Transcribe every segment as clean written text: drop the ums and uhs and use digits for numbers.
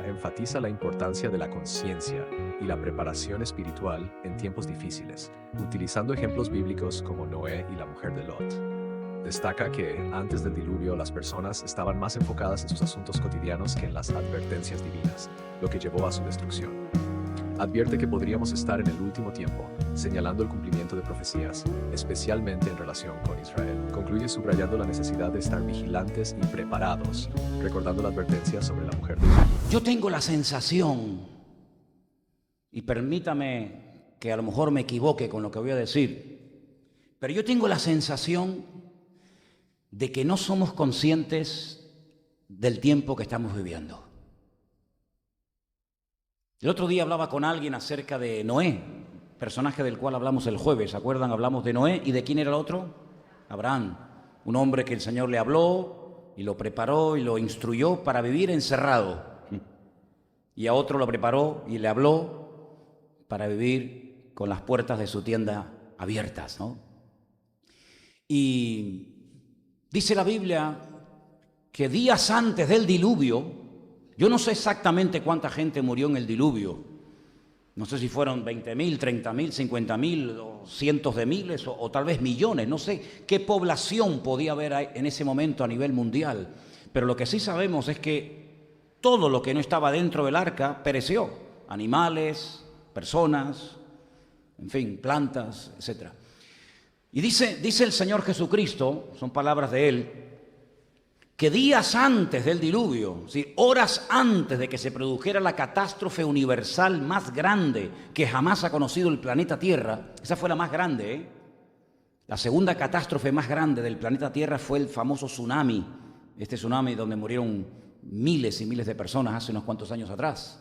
enfatiza la importancia de la conciencia y la preparación espiritual en tiempos difíciles, utilizando ejemplos bíblicos como Noé y la mujer de Lot. Destaca que, antes del diluvio, las personas estaban más enfocadas en sus asuntos cotidianos que en las advertencias divinas, lo que llevó a su destrucción. Advierte que podríamos estar en el último tiempo, señalando el cumplimiento de profecías, especialmente en relación con Israel. Concluye subrayando la necesidad de estar vigilantes y preparados, recordando la advertencia sobre la mujer de Lot. Yo tengo la sensación, y permítame que a lo mejor me equivoque con lo que voy a decir, pero yo tengo la sensación de que no somos conscientes del tiempo que estamos viviendo. El otro día hablaba con alguien acerca de Noé, personaje del cual hablamos el jueves. ¿Se acuerdan? Hablamos de Noé. ¿Y de quién era el otro? Abraham, un hombre que el Señor le habló y lo preparó y lo instruyó para vivir encerrado. Y a otro lo preparó y le habló para vivir con las puertas de su tienda abiertas, ¿no? Y dice la Biblia que días antes del diluvio, yo no sé exactamente cuánta gente murió en el diluvio. No sé si fueron 20.000, 30.000, 50.000, o cientos de miles, o tal vez millones. No sé qué población podía haber en ese momento a nivel mundial. Pero lo que sí sabemos es que todo lo que no estaba dentro del arca pereció. Animales, personas, en fin, plantas, etc. Y dice el Señor Jesucristo, son palabras de Él, que días antes del diluvio, ¿sí?, horas antes de que se produjera la catástrofe universal más grande que jamás ha conocido el planeta Tierra, esa fue la más grande, ¿eh? La segunda catástrofe más grande del planeta Tierra fue el famoso tsunami, este tsunami donde murieron miles y miles de personas hace unos cuantos años atrás.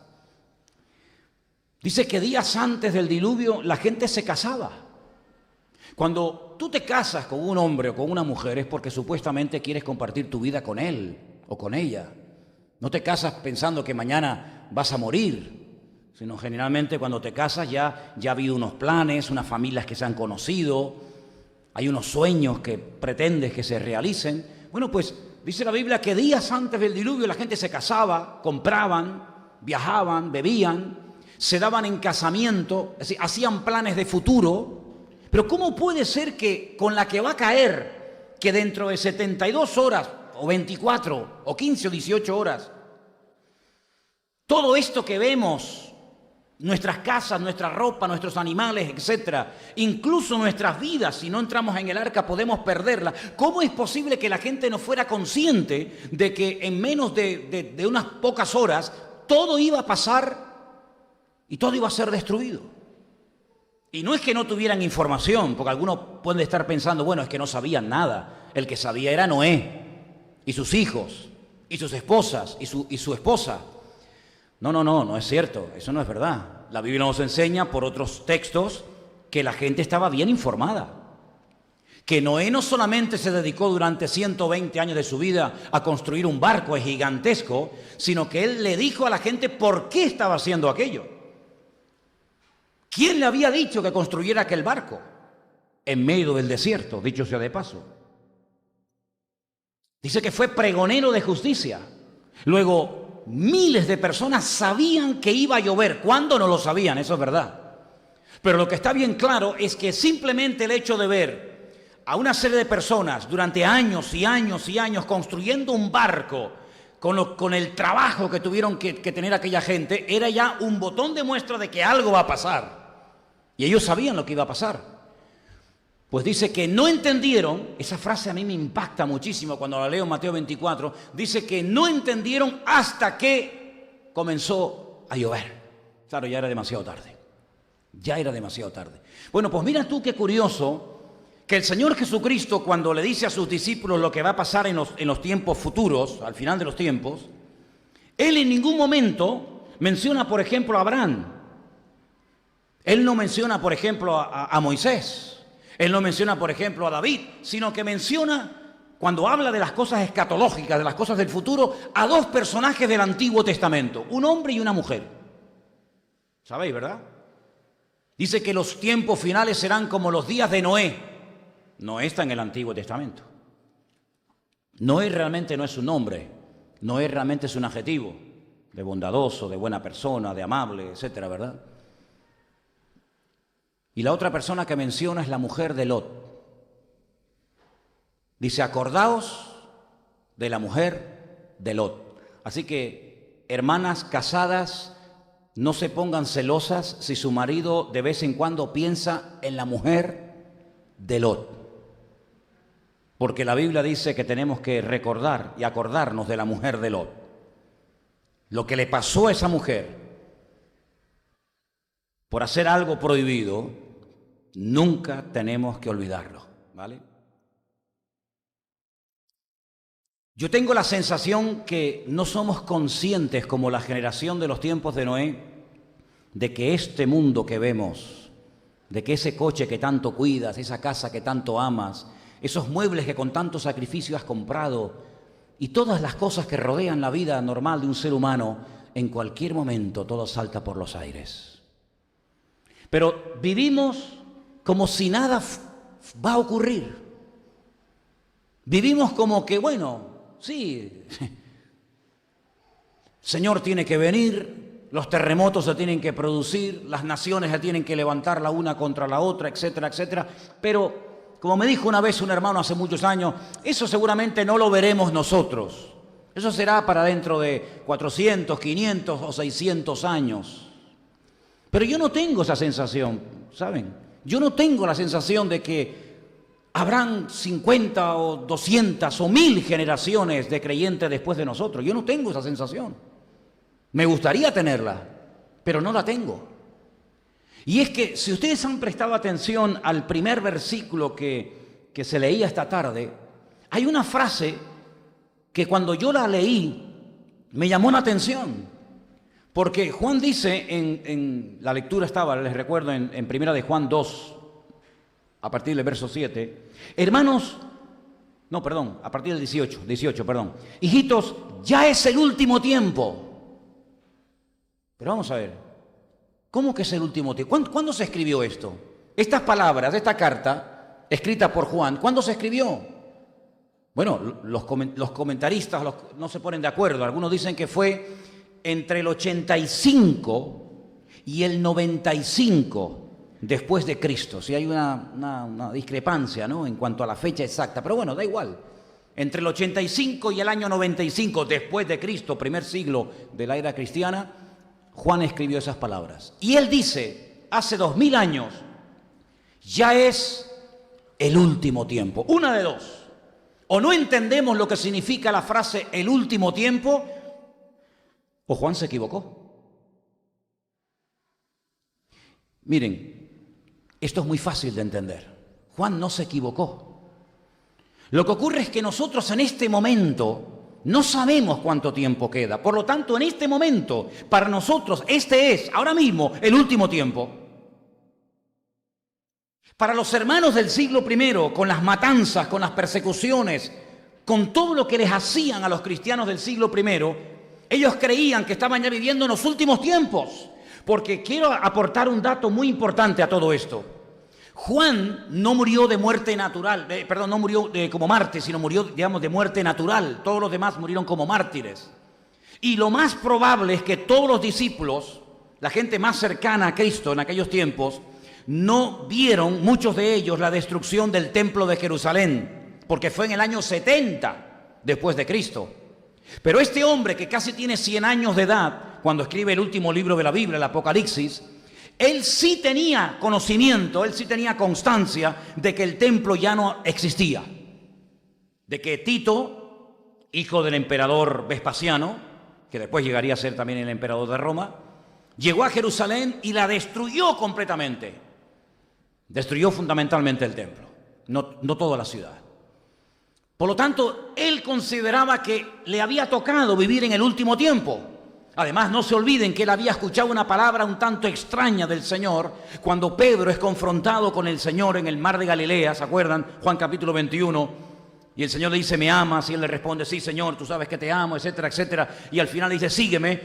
Dice que días antes del diluvio la gente se casaba. Cuando tú te casas con un hombre o con una mujer es porque supuestamente quieres compartir tu vida con él o con ella. No te casas pensando que mañana vas a morir, sino generalmente cuando te casas ya ha habido unos planes, unas familias que se han conocido, hay unos sueños que pretendes que se realicen. Bueno, pues dice la Biblia que días antes del diluvio la gente se casaba, compraban, viajaban, bebían, se daban en casamiento, es decir, hacían planes de futuro. Pero ¿cómo puede ser que con la que va a caer, que dentro de 72 horas, o 24, o 15 o 18 horas, todo esto que vemos, nuestras casas, nuestra ropa, nuestros animales, etcétera, incluso nuestras vidas, si no entramos en el arca podemos perderla? ¿Cómo es posible que la gente no fuera consciente de que en menos de unas pocas horas todo iba a pasar y todo iba a ser destruido? Y no es que no tuvieran información, porque algunos pueden estar pensando, bueno, es que no sabían nada. El que sabía era Noé, y sus hijos, y sus esposas, y su esposa. No es cierto, eso no es verdad. La Biblia nos enseña por otros textos que la gente estaba bien informada. Que Noé no solamente se dedicó durante 120 años de su vida a construir un barco gigantesco, sino que él le dijo a la gente por qué estaba haciendo aquello. ¿Quién le había dicho que construyera aquel barco? En medio del desierto, dicho sea de paso. Dice que fue pregonero de justicia. Luego, miles de personas sabían que iba a llover. ¿Cuándo? No lo sabían, eso es verdad. Pero lo que está bien claro es que simplemente el hecho de ver a una serie de personas durante años y años y años construyendo un barco con el trabajo que tuvieron que tener aquella gente, era ya un botón de muestra de que algo va a pasar. Y ellos sabían lo que iba a pasar. Pues dice que no entendieron, esa frase a mí me impacta muchísimo cuando la leo en Mateo 24, dice que no entendieron hasta que comenzó a llover. Claro, ya era demasiado tarde. Ya era demasiado tarde. Bueno, pues mira tú qué curioso que el Señor Jesucristo, cuando le dice a sus discípulos lo que va a pasar en los tiempos futuros, al final de los tiempos, Él en ningún momento menciona, por ejemplo, a Abraham. Él no menciona, por ejemplo, a Moisés. Él no menciona, por ejemplo, a David, sino que menciona, cuando habla de las cosas escatológicas, de las cosas del futuro, a dos personajes del Antiguo Testamento, un hombre y una mujer. ¿Sabéis, verdad? Dice que los tiempos finales serán como los días de Noé. Noé está en el Antiguo Testamento. Noé realmente no es un nombre. Noé realmente es un adjetivo. de bondadoso, de buena persona, de amable, etcétera, ¿verdad? Y la otra persona que menciona es la mujer de Lot. Dice, acordaos de la mujer de Lot. Así que, hermanas casadas, no se pongan celosas si su marido de vez en cuando piensa en la mujer de Lot. Porque la Biblia dice que tenemos que recordar y acordarnos de la mujer de Lot. Lo que le pasó a esa mujer por hacer algo prohibido, nunca tenemos que olvidarlo, ¿vale? Yo tengo la sensación que no somos conscientes, como la generación de los tiempos de Noé, de que este mundo que vemos, de que ese coche que tanto cuidas, esa casa que tanto amas, esos muebles que con tanto sacrificio has comprado y todas las cosas que rodean la vida normal de un ser humano, en cualquier momento todo salta por los aires. Pero vivimos como si nada va a ocurrir. Vivimos como que, bueno, sí, Señor tiene que venir, los terremotos se tienen que producir, las naciones se tienen que levantar la una contra la otra, etcétera, etcétera. Pero, como me dijo una vez un hermano hace muchos años, eso seguramente no lo veremos nosotros. Eso será para dentro de 400, 500 o 600 años. Pero yo no tengo esa sensación, ¿saben? Yo no tengo la sensación de que habrán 50 o 200 o 1000 generaciones de creyentes después de nosotros. Yo no tengo esa sensación. Me gustaría tenerla, pero no la tengo. Y es que si ustedes han prestado atención al primer versículo que se leía esta tarde, hay una frase que cuando yo la leí me llamó la atención. Porque Juan dice, en la lectura estaba, les recuerdo, en primera de Juan 2, a partir del verso 7, hermanos, no, perdón, a partir del 18, perdón, hijitos, ya es el último tiempo. Pero vamos a ver, ¿cómo que es el último tiempo? ¿Cuándo se escribió esto? Estas palabras, esta carta, escrita por Juan, ¿cuándo se escribió? Bueno, los comentaristas no se ponen de acuerdo. Algunos dicen que fue entre el 85 y el 95 después de Cristo. Sí, hay una discrepancia, ¿no?, en cuanto a la fecha exacta, pero bueno, da igual. Entre el 85 y el año 95 después de Cristo, primer siglo de la era cristiana, Juan escribió esas palabras. Y él dice, hace 2000 años, ya es el último tiempo. Una de dos. O no entendemos lo que significa la frase el último tiempo, o Juan se equivocó. Miren, esto es muy fácil de entender. Juan no se equivocó. Lo que ocurre es que nosotros en este momento no sabemos cuánto tiempo queda. Por lo tanto, en este momento, para nosotros, este es, ahora mismo, el último tiempo. Para los hermanos del siglo I, con las matanzas, con las persecuciones, con todo lo que les hacían a los cristianos del siglo I, ellos creían que estaban ya viviendo en los últimos tiempos. Porque quiero aportar un dato muy importante a todo esto. Juan no murió de muerte natural, no murió como mártir, sino murió, digamos, de muerte natural. Todos los demás murieron como mártires. Y lo más probable es que todos los discípulos, la gente más cercana a Cristo en aquellos tiempos, no vieron, muchos de ellos, la destrucción del templo de Jerusalén, porque fue en el año 70 después de Cristo. Pero este hombre que casi tiene 100 años de edad, cuando escribe el último libro de la Biblia, el Apocalipsis, él sí tenía conocimiento, él sí tenía constancia de que el templo ya no existía. De que Tito, hijo del emperador Vespasiano, que después llegaría a ser también el emperador de Roma, llegó a Jerusalén y la destruyó completamente. Destruyó fundamentalmente el templo, no toda la ciudad. Por lo tanto, él consideraba que le había tocado vivir en el último tiempo. Además, no se olviden que él había escuchado una palabra un tanto extraña del Señor cuando Pedro es confrontado con el Señor en el mar de Galilea, ¿se acuerdan? Juan capítulo 21, y el Señor le dice, ¿me amas? Y él le responde, sí, Señor, tú sabes que te amo, etcétera, etcétera. Y al final le dice, sígueme.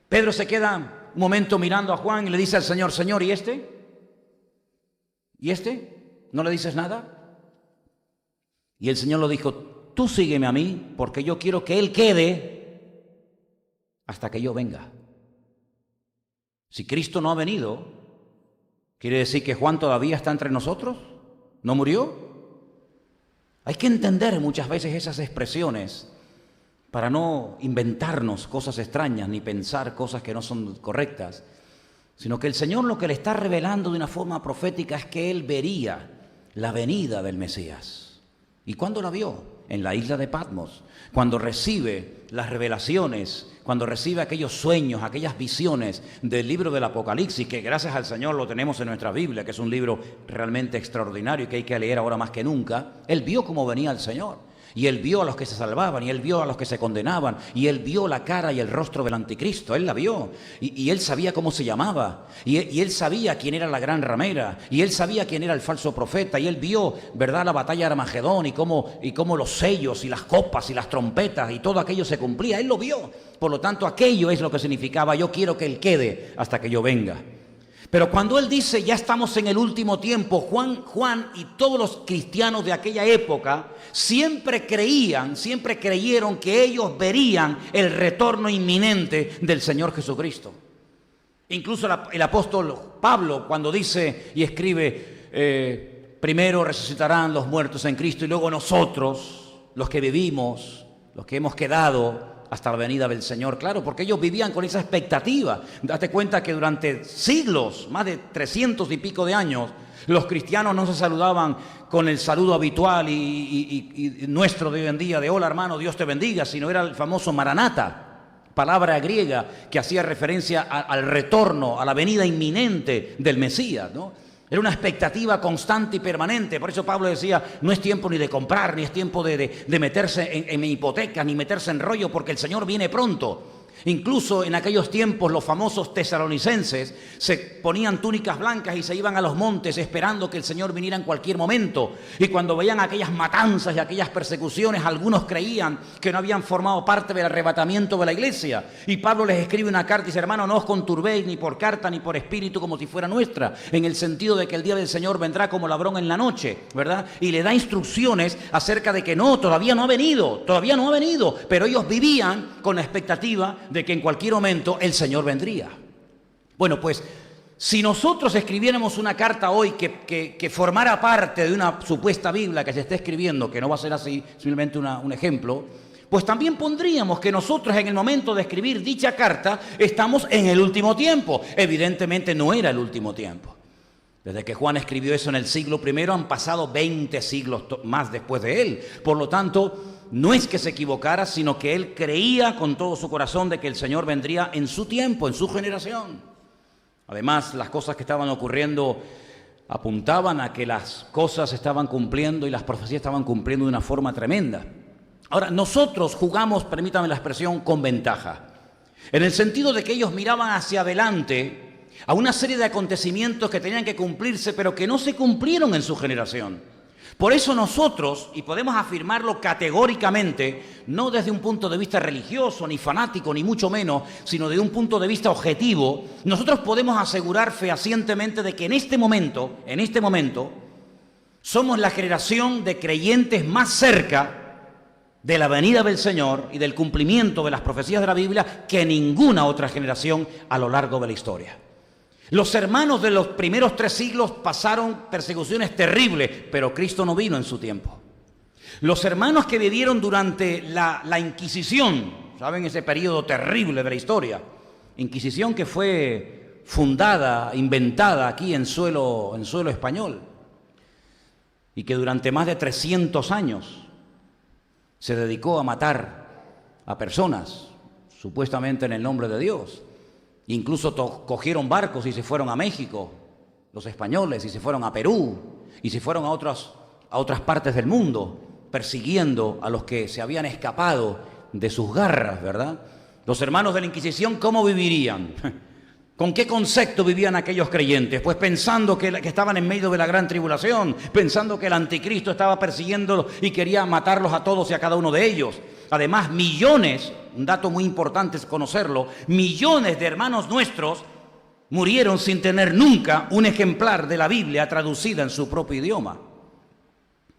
Pedro se queda un momento mirando a Juan y le dice al Señor, Señor, ¿y este? ¿Y este? ¿No le dices nada? Y el Señor le dijo, tú sígueme a mí, porque yo quiero que él quede hasta que yo venga. Si Cristo no ha venido, ¿quiere decir que Juan todavía está entre nosotros? ¿No murió? Hay que entender muchas veces esas expresiones para no inventarnos cosas extrañas ni pensar cosas que no son correctas, sino que el Señor lo que le está revelando de una forma profética es que Él vería la venida del Mesías. ¿Y cuándo la vio? En la isla de Patmos, cuando recibe las revelaciones, cuando recibe aquellos sueños, aquellas visiones del libro del Apocalipsis, que gracias al Señor lo tenemos en nuestra Biblia, que es un libro realmente extraordinario y que hay que leer ahora más que nunca. Él vio cómo venía el Señor. Y Él vio a los que se salvaban, y Él vio a los que se condenaban, y Él vio la cara y el rostro del anticristo. Él la vio, y Él sabía cómo se llamaba, y Él sabía quién era la gran ramera, y Él sabía quién era el falso profeta, y Él vio, ¿verdad?, la batalla de Armagedón, y cómo los sellos, y las copas, y las trompetas, y todo aquello se cumplía. Él lo vio. Por lo tanto, aquello es lo que significaba: yo quiero que Él quede hasta que yo venga. Pero cuando Él dice, ya estamos en el último tiempo, Juan y todos los cristianos de aquella época siempre creyeron que ellos verían el retorno inminente del Señor Jesucristo. Incluso el apóstol Pablo, cuando dice y escribe, primero resucitarán los muertos en Cristo y luego nosotros, los que vivimos, los que hemos quedado hasta la venida del Señor. Claro, porque ellos vivían con esa expectativa. Date cuenta que durante siglos, más de 300 y pico de años, los cristianos no se saludaban con el saludo habitual y nuestro de hoy en día, de hola hermano, Dios te bendiga, sino era el famoso Maranatha, palabra griega que hacía referencia al retorno, a la venida inminente del Mesías, ¿no? Era una expectativa constante y permanente. Por eso Pablo decía, no es tiempo ni de comprar, ni es tiempo de meterse en hipoteca, ni meterse en rollo, porque el Señor viene pronto. Incluso en aquellos tiempos los famosos tesalonicenses se ponían túnicas blancas y se iban a los montes esperando que el Señor viniera en cualquier momento. Y cuando veían aquellas matanzas y aquellas persecuciones, algunos creían que no habían formado parte del arrebatamiento de la iglesia. Y Pablo les escribe una carta y dice, hermano, no os conturbéis ni por carta ni por espíritu como si fuera nuestra, en el sentido de que el día del Señor vendrá como ladrón en la noche, ¿verdad? Y le da instrucciones acerca de que todavía no ha venido, pero ellos vivían con la expectativa de que en cualquier momento el Señor vendría. Bueno, pues si nosotros escribiéramos una carta hoy que formara parte de una supuesta Biblia que se está escribiendo, que no va a ser así, simplemente un ejemplo, pues también pondríamos que nosotros en el momento de escribir dicha carta estamos en el último tiempo. Evidentemente no era el último tiempo. Desde que Juan escribió eso en el siglo I han pasado 20 siglos más después de él. Por lo tanto, no es que se equivocara, sino que él creía con todo su corazón de que el Señor vendría en su tiempo, en su generación. Además, las cosas que estaban ocurriendo apuntaban a que las cosas se estaban cumpliendo y las profecías estaban cumpliendo de una forma tremenda. Ahora, nosotros jugamos, permítame la expresión, con ventaja. En el sentido de que ellos miraban hacia adelante a una serie de acontecimientos que tenían que cumplirse, pero que no se cumplieron en su generación. Por eso nosotros, y podemos afirmarlo categóricamente, no desde un punto de vista religioso, ni fanático, ni mucho menos, sino de un punto de vista objetivo, nosotros podemos asegurar fehacientemente de que en este momento, somos la generación de creyentes más cerca de la venida del Señor y del cumplimiento de las profecías de la Biblia que ninguna otra generación a lo largo de la historia. Los hermanos de los primeros 3 siglos pasaron persecuciones terribles, pero Cristo no vino en su tiempo. Los hermanos que vivieron durante la Inquisición, ¿saben? Ese periodo terrible de la historia. Inquisición que fue fundada, inventada aquí en suelo español. Y que durante más de 300 años se dedicó a matar a personas, supuestamente en el nombre de Dios. Incluso cogieron barcos y se fueron a México, los españoles, y se fueron a Perú, y se fueron a otras partes del mundo, persiguiendo a los que se habían escapado de sus garras, ¿verdad? Los hermanos de la Inquisición, ¿cómo vivirían? ¿Con qué concepto vivían aquellos creyentes? Pues pensando que estaban en medio de la gran tribulación, pensando que el anticristo estaba persiguiéndolos y quería matarlos a todos y a cada uno de ellos. Además, millones, un dato muy importante es conocerlo, millones de hermanos nuestros murieron sin tener nunca un ejemplar de la Biblia traducida en su propio idioma.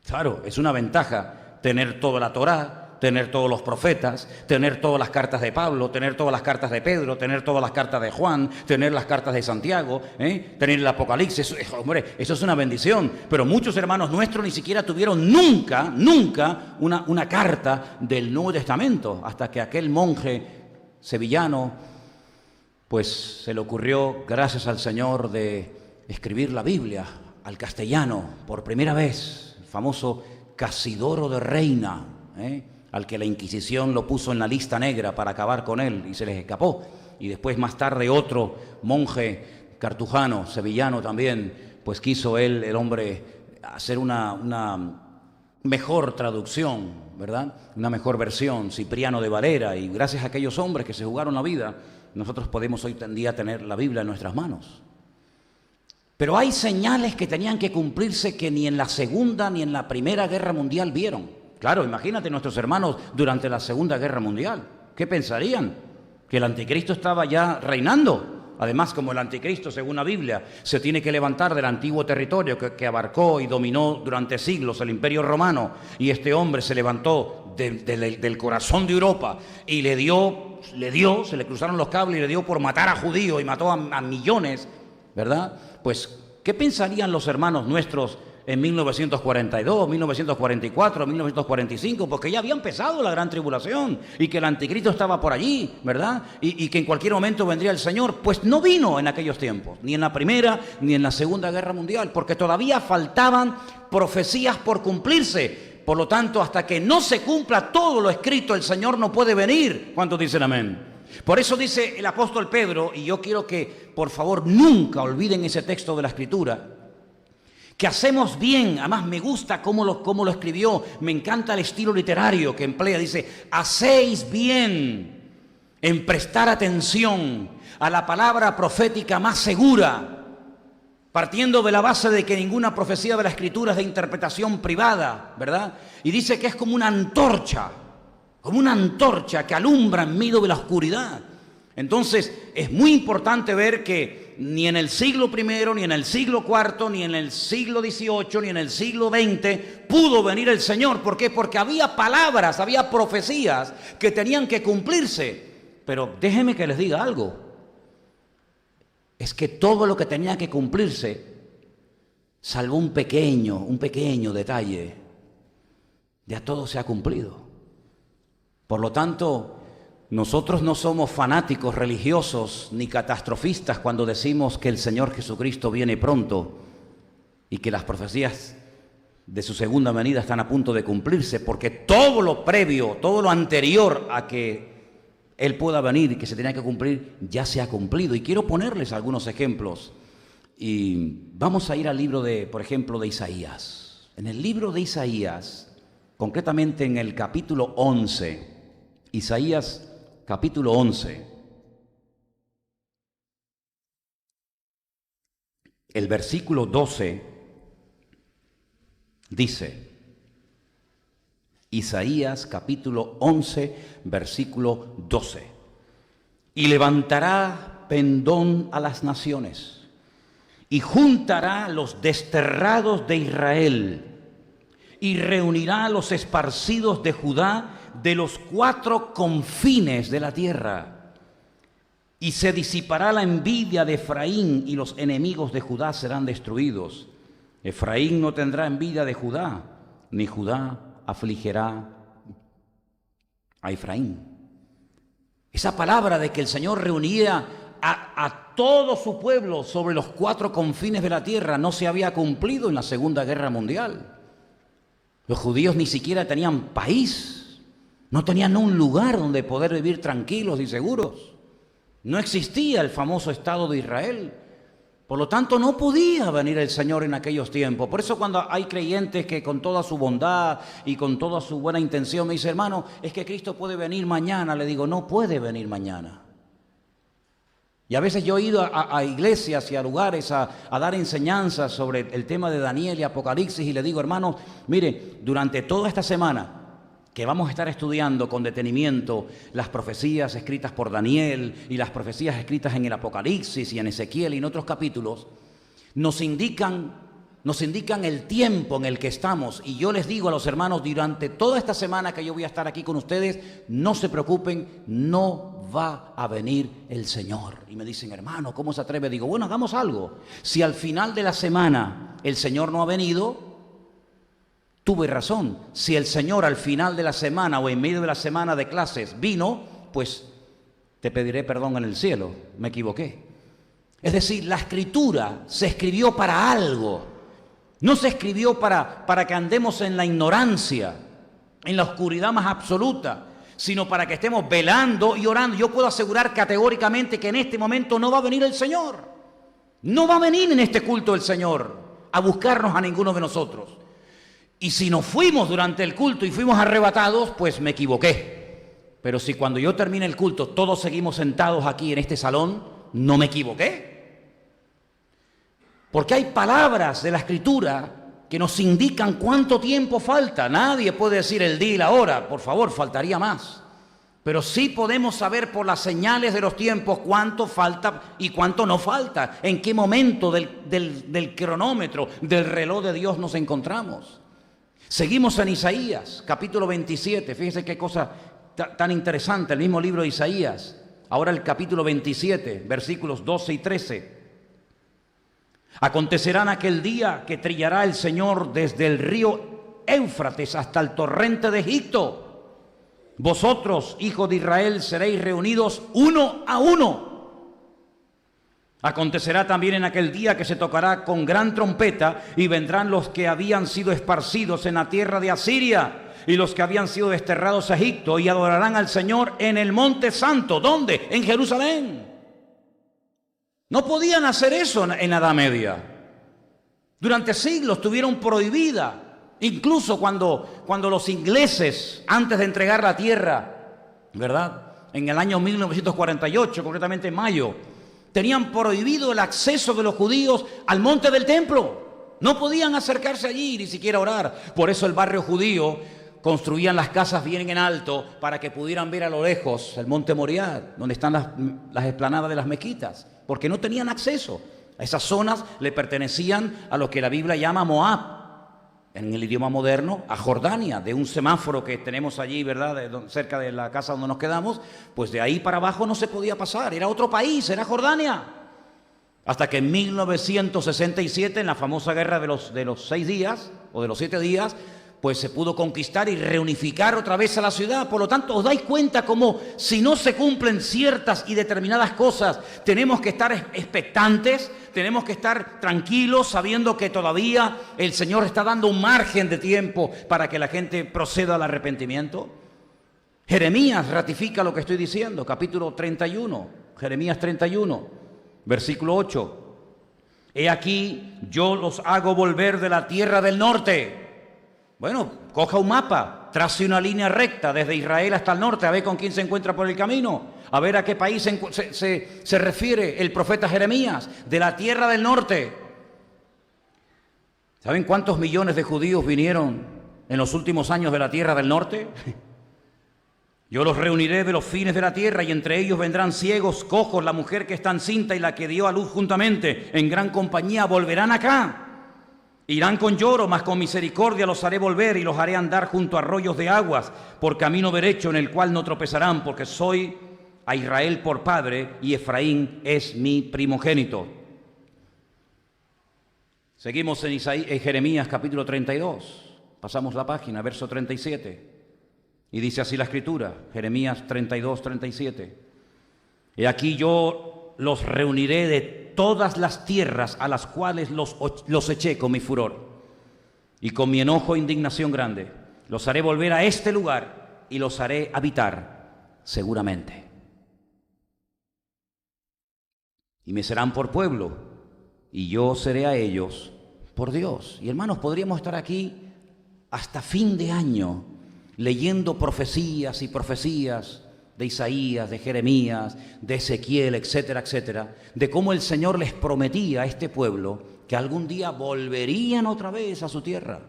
Claro, es una ventaja tener toda la Torá, tener todos los profetas, tener todas las cartas de Pablo, tener todas las cartas de Pedro, tener todas las cartas de Juan, tener las cartas de Santiago, tener el Apocalipsis. Hombre, eso es una bendición. Pero muchos hermanos nuestros ni siquiera tuvieron nunca una carta del Nuevo Testamento, hasta que aquel monje sevillano, pues se le ocurrió, gracias al Señor, de escribir la Biblia al castellano por primera vez, el famoso Casidoro de Reina, al que la Inquisición lo puso en la lista negra para acabar con él y se les escapó. Y después, más tarde, otro monje cartujano, sevillano también, pues quiso él, el hombre, hacer una mejor traducción, ¿verdad? Una mejor versión, Cipriano de Valera, y gracias a aquellos hombres que se jugaron la vida, nosotros podemos hoy en día tener la Biblia en nuestras manos. Pero hay señales que tenían que cumplirse que ni en la Segunda ni en la Primera Guerra Mundial vieron. Claro, imagínate nuestros hermanos durante la Segunda Guerra Mundial. ¿Qué pensarían? ¿Que el anticristo estaba ya reinando? Además, como el anticristo, según la Biblia, se tiene que levantar del antiguo territorio que abarcó y dominó durante siglos el Imperio Romano, y este hombre se levantó del corazón de Europa y se le cruzaron los cables y le dio por matar a judíos y mató a millones, ¿verdad? Pues, ¿qué pensarían los hermanos nuestros en 1942, 1944, 1945? Porque ya había empezado la gran tribulación y que el anticristo estaba por allí, ¿verdad? Y que en cualquier momento vendría el Señor. Pues no vino en aquellos tiempos, ni en la Primera ni en la Segunda Guerra Mundial, porque todavía faltaban profecías por cumplirse. Por lo tanto, hasta que no se cumpla todo lo escrito, el Señor no puede venir. ¿Cuántos dicen amén? Por eso dice el apóstol Pedro, y yo quiero que por favor nunca olviden ese texto de la Escritura, que hacemos bien. Además me gusta cómo lo escribió, me encanta el estilo literario que emplea. Dice, hacéis bien en prestar atención a la palabra profética más segura, partiendo de la base de que ninguna profecía de la Escritura es de interpretación privada, ¿verdad? Y dice que es como una antorcha que alumbra en medio de la oscuridad. Entonces es muy importante ver que ni en el siglo I, ni en el siglo IV, ni en el siglo XVIII, ni en el siglo XX pudo venir el Señor. ¿Por qué? Porque había palabras, había profecías que tenían que cumplirse. Pero déjenme que les diga algo. Es que todo lo que tenía que cumplirse, salvo un pequeño detalle, ya todo se ha cumplido. Por lo tanto, nosotros no somos fanáticos religiosos ni catastrofistas cuando decimos que el Señor Jesucristo viene pronto y que las profecías de su segunda venida están a punto de cumplirse, porque todo lo previo, todo lo anterior a que Él pueda venir y que se tenía que cumplir, ya se ha cumplido. Y quiero ponerles algunos ejemplos. Y vamos a ir al libro por ejemplo, de Isaías. En el libro de Isaías, concretamente en el capítulo 11, Isaías capítulo 11, el versículo 12 dice, Isaías capítulo 11, versículo 12, y levantará pendón a las naciones, y juntará los desterrados de Israel, y reunirá a los esparcidos de Judá de los 4 confines de la tierra. Y se disipará la envidia de Efraín, y los enemigos de Judá serán destruidos. Efraín no tendrá envidia de Judá, ni Judá afligirá a Efraín. Esa palabra de que el Señor reunía a todo su pueblo sobre los 4 confines de la tierra no se había cumplido en la Segunda Guerra Mundial. Los judíos ni siquiera tenían país. No tenían un lugar donde poder vivir tranquilos y seguros. No existía el famoso Estado de Israel. Por lo tanto, no podía venir el Señor en aquellos tiempos. Por eso cuando hay creyentes que con toda su bondad y con toda su buena intención me dicen, hermano, es que Cristo puede venir mañana. Le digo, no puede venir mañana. Y a veces yo he ido a iglesias y a lugares a dar enseñanzas sobre el tema de Daniel y Apocalipsis y le digo, hermano, mire, durante toda esta semana que vamos a estar estudiando con detenimiento las profecías escritas por Daniel y las profecías escritas en el Apocalipsis y en Ezequiel y en otros capítulos, nos indican nos indican el tiempo en el que estamos. Y yo les digo a los hermanos, durante toda esta semana que yo voy a estar aquí con ustedes, no se preocupen, no va a venir el Señor. Y me dicen, hermano, ¿cómo se atreve? Digo, bueno, hagamos algo. Si al final de la semana el Señor no ha venido, tuve razón. Si el Señor al final de la semana o en medio de la semana de clases vino, pues te pediré perdón en el cielo, me equivoqué. Es decir, la Escritura se escribió para algo. No se escribió para que andemos en la ignorancia, en la oscuridad más absoluta, sino para que estemos velando y orando. Yo puedo asegurar categóricamente que en este momento no va a venir el Señor. No va a venir en este culto el Señor a buscarnos a ninguno de nosotros. Y si nos fuimos durante el culto y fuimos arrebatados, pues me equivoqué. Pero si cuando yo termine el culto todos seguimos sentados aquí en este salón, no me equivoqué. Porque hay palabras de la Escritura que nos indican cuánto tiempo falta. Nadie puede decir el día y la hora, por favor, faltaría más. Pero sí podemos saber por las señales de los tiempos cuánto falta y cuánto no falta, en qué momento del cronómetro, del reloj de Dios nos encontramos. Seguimos en Isaías, capítulo 27, fíjense qué cosa tan interesante, el mismo libro de Isaías. Ahora el capítulo 27, versículos 12 y 13. Acontecerá en aquel día que trillará el Señor desde el río Éufrates hasta el torrente de Egipto. Vosotros, hijos de Israel, seréis reunidos uno a uno. Acontecerá también en aquel día que se tocará con gran trompeta y vendrán los que habían sido esparcidos en la tierra de Asiria y los que habían sido desterrados a Egipto y adorarán al Señor en el monte santo. ¿Dónde? En Jerusalén. No podían hacer eso en la Edad Media. Durante siglos tuvieron prohibida. Incluso cuando los ingleses, antes de entregar la tierra, ¿verdad?, en el año 1948, concretamente en mayo, tenían prohibido el acceso de los judíos al monte del templo. No podían acercarse allí, ni siquiera orar. Por eso el barrio judío construían las casas bien en alto para que pudieran ver a lo lejos el monte Moriah, donde están las explanadas de las mezquitas, porque no tenían acceso. A esas zonas le pertenecían a lo que la Biblia llama Moab, en el idioma moderno, a Jordania, de un semáforo que tenemos allí, ¿verdad?, cerca de la casa donde nos quedamos, pues de ahí para abajo no se podía pasar, era otro país, era Jordania. Hasta que en 1967, en la famosa guerra de los 6 días, o de los 7 días, pues se pudo conquistar y reunificar otra vez a la ciudad. Por lo tanto, os dais cuenta como si no se cumplen ciertas y determinadas cosas, tenemos que estar expectantes, tenemos que estar tranquilos, sabiendo que todavía el Señor está dando un margen de tiempo para que la gente proceda al arrepentimiento. Jeremías ratifica lo que estoy diciendo, capítulo 31, Jeremías 31, versículo 8. He aquí, yo los hago volver de la tierra del norte. Bueno, coja un mapa, trace una línea recta desde Israel hasta el norte, a ver con quién se encuentra por el camino, a ver a qué país se refiere el profeta Jeremías, de la tierra del norte. ¿Saben cuántos millones de judíos vinieron en los últimos años de la tierra del norte? Yo los reuniré de los fines de la tierra y entre ellos vendrán ciegos, cojos, la mujer que está encinta y la que dio a luz juntamente, en gran compañía volverán acá. Irán con lloro, mas con misericordia los haré volver y los haré andar junto a arroyos de aguas, por camino derecho en el cual no tropezarán, porque soy a Israel por padre y Efraín es mi primogénito. Seguimos en Jeremías capítulo 32, pasamos la página, verso 37, y dice así la Escritura, Jeremías 32, 37. He aquí yo los reuniré de todas las tierras a las cuales los eché con mi furor y con mi enojo e indignación grande. Los haré volver a este lugar y los haré habitar seguramente. Y me serán por pueblo y yo seré a ellos por Dios. Y hermanos, podríamos estar aquí hasta fin de año leyendo profecías y profecías de Isaías, de Jeremías, de Ezequiel, etcétera, etcétera, de cómo el Señor les prometía a este pueblo que algún día volverían otra vez a su tierra.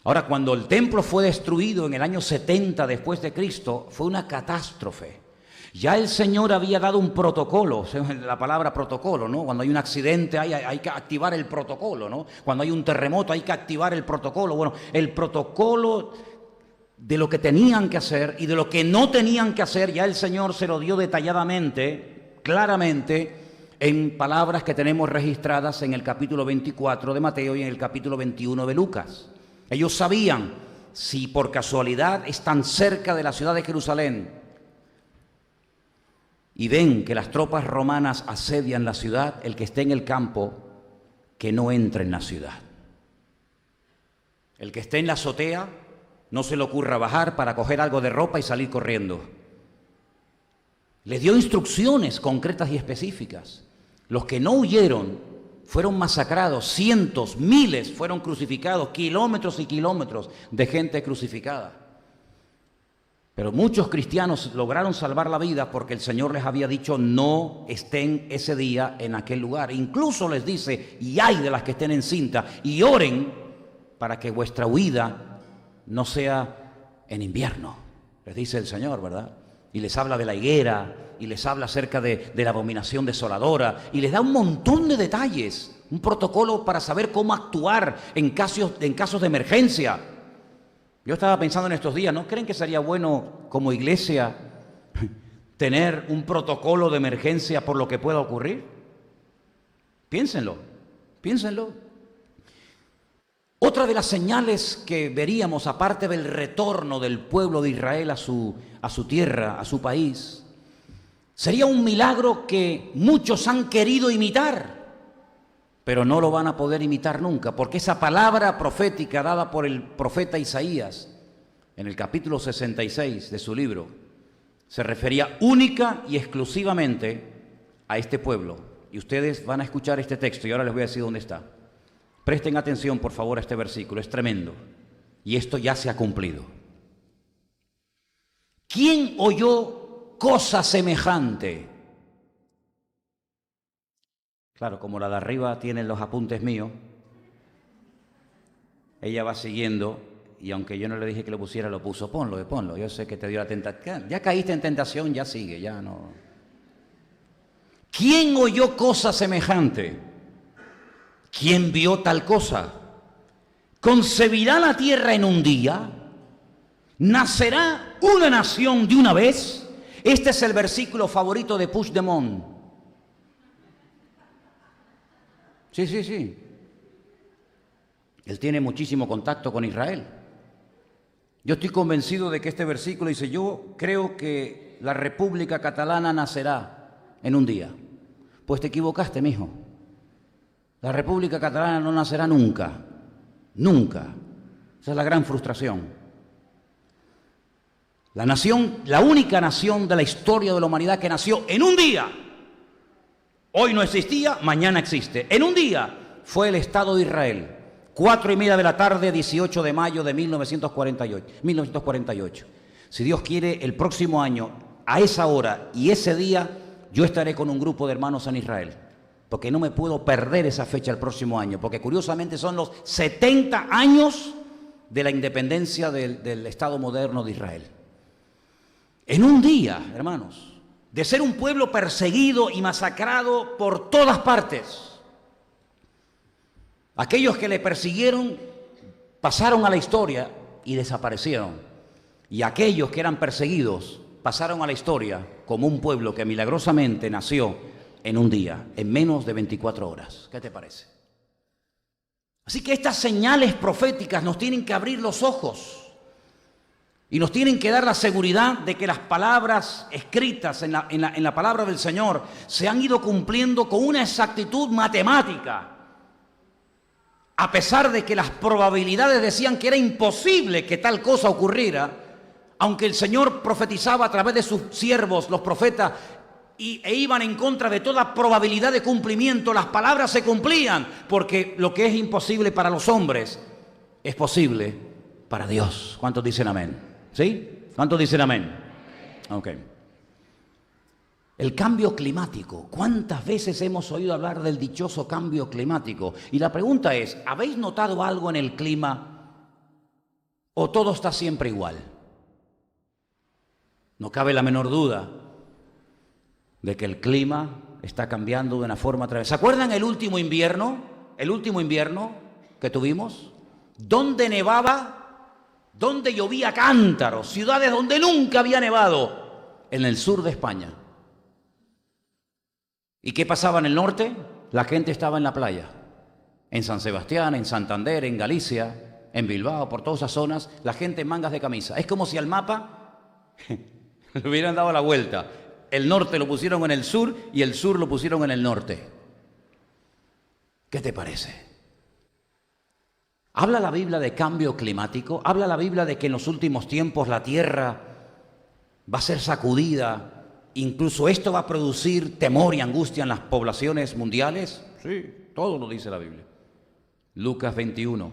Ahora, cuando el templo fue destruido en el año 70 después de Cristo, fue una catástrofe. Ya el Señor había dado un protocolo, o sea, la palabra protocolo, ¿no? Cuando hay un accidente hay que activar el protocolo, ¿no? Cuando hay un terremoto hay que activar el protocolo. Bueno, el protocolo de lo que tenían que hacer y de lo que no tenían que hacer, ya el Señor se lo dio detalladamente, claramente, en palabras que tenemos registradas en el capítulo 24 de Mateo y en el capítulo 21 de Lucas. Ellos sabían, si por casualidad están cerca de la ciudad de Jerusalén y ven que las tropas romanas asedian la ciudad, el que esté en el campo, que no entre en la ciudad. El que esté en la azotea, no se le ocurra bajar para coger algo de ropa y salir corriendo. Les dio instrucciones concretas y específicas. Los que no huyeron fueron masacrados, cientos, miles fueron crucificados, kilómetros y kilómetros de gente crucificada. Pero muchos cristianos lograron salvar la vida porque el Señor les había dicho no estén ese día en aquel lugar. Incluso les dice, y ay de las que estén en cinta, y oren para que vuestra huida no sea en invierno. Les dice el Señor, ¿verdad? Y les habla de la higuera, y les habla acerca de la abominación desoladora, y les da un montón de detalles, un protocolo para saber cómo actuar en casos de emergencia. Yo estaba pensando en estos días, ¿no creen que sería bueno como iglesia tener un protocolo de emergencia por lo que pueda ocurrir? Piénsenlo, piénsenlo. Otra de las señales que veríamos, aparte del retorno del pueblo de Israel a su tierra, a su país, sería un milagro que muchos han querido imitar, pero no lo van a poder imitar nunca, porque esa palabra profética dada por el profeta Isaías en el capítulo 66 de su libro se refería única y exclusivamente a este pueblo. Y ustedes van a escuchar este texto y ahora les voy a decir dónde está. Presten atención, por favor, a este versículo, es tremendo. Y esto ya se ha cumplido. ¿Quién oyó cosa semejante? Claro, como la de arriba tiene los apuntes míos, ella va siguiendo, y aunque yo no le dije que lo pusiera, lo puso. Ponlo. Yo sé que te dio la tentación. Ya caíste en tentación, ya sigue, ya no. ¿Quién oyó cosa semejante? ¿Quién vio tal cosa? ¿Concebirá la tierra en un día? ¿Nacerá una nación de una vez? Este es el versículo favorito de Puigdemont. Sí. Él tiene muchísimo contacto con Israel. Yo estoy convencido de que este versículo dice, yo creo que la República Catalana nacerá en un día. Pues te equivocaste, mijo. La República Catalana no nacerá nunca. Nunca. Esa es la gran frustración. La nación, la única nación de la historia de la humanidad que nació en un día. Hoy no existía, mañana existe. En un día fue el Estado de Israel. 4:30 de la tarde, 18 de mayo de 1948. Si Dios quiere, el próximo año, a esa hora y ese día, yo estaré con un grupo de hermanos en Israel. Porque no me puedo perder esa fecha el próximo año. Porque curiosamente son los 70 años de la independencia del Estado moderno de Israel. En un día, hermanos. De ser un pueblo perseguido y masacrado por todas partes. Aquellos que le persiguieron pasaron a la historia y desaparecieron. Y aquellos que eran perseguidos pasaron a la historia como un pueblo que milagrosamente nació en un día, en menos de 24 horas. ¿Qué te parece? Así que estas señales proféticas nos tienen que abrir los ojos. Y nos tienen que dar la seguridad de que las palabras escritas en la palabra del Señor se han ido cumpliendo con una exactitud matemática. A pesar de que las probabilidades decían que era imposible que tal cosa ocurriera, aunque el Señor profetizaba a través de sus siervos, los profetas, e iban en contra de toda probabilidad de cumplimiento, las palabras se cumplían, porque lo que es imposible para los hombres es posible para Dios. ¿Cuántos dicen amén? ¿Sí? ¿Cuántos dicen amén? Ok. El cambio climático. ¿Cuántas veces hemos oído hablar del dichoso cambio climático? Y la pregunta es, ¿habéis notado algo en el clima o todo está siempre igual? No cabe la menor duda de que el clima está cambiando de una forma tremenda. ¿Se acuerdan el último invierno? El último invierno que tuvimos, donde nevaba, donde llovía cántaros, ciudades donde nunca había nevado, en el sur de España. ¿Y qué pasaba en el norte? La gente estaba en la playa, en San Sebastián, en Santander, en Galicia, en Bilbao, por todas esas zonas, la gente en mangas de camisa. Es como si al mapa le hubieran dado la vuelta. El norte lo pusieron en el sur y el sur lo pusieron en el norte. ¿Qué te parece? ¿Habla la Biblia de cambio climático? ¿Habla la Biblia de que en los últimos tiempos la tierra va a ser sacudida? Incluso esto va a producir temor y angustia en las poblaciones mundiales. Sí, todo lo dice la Biblia. Lucas 21,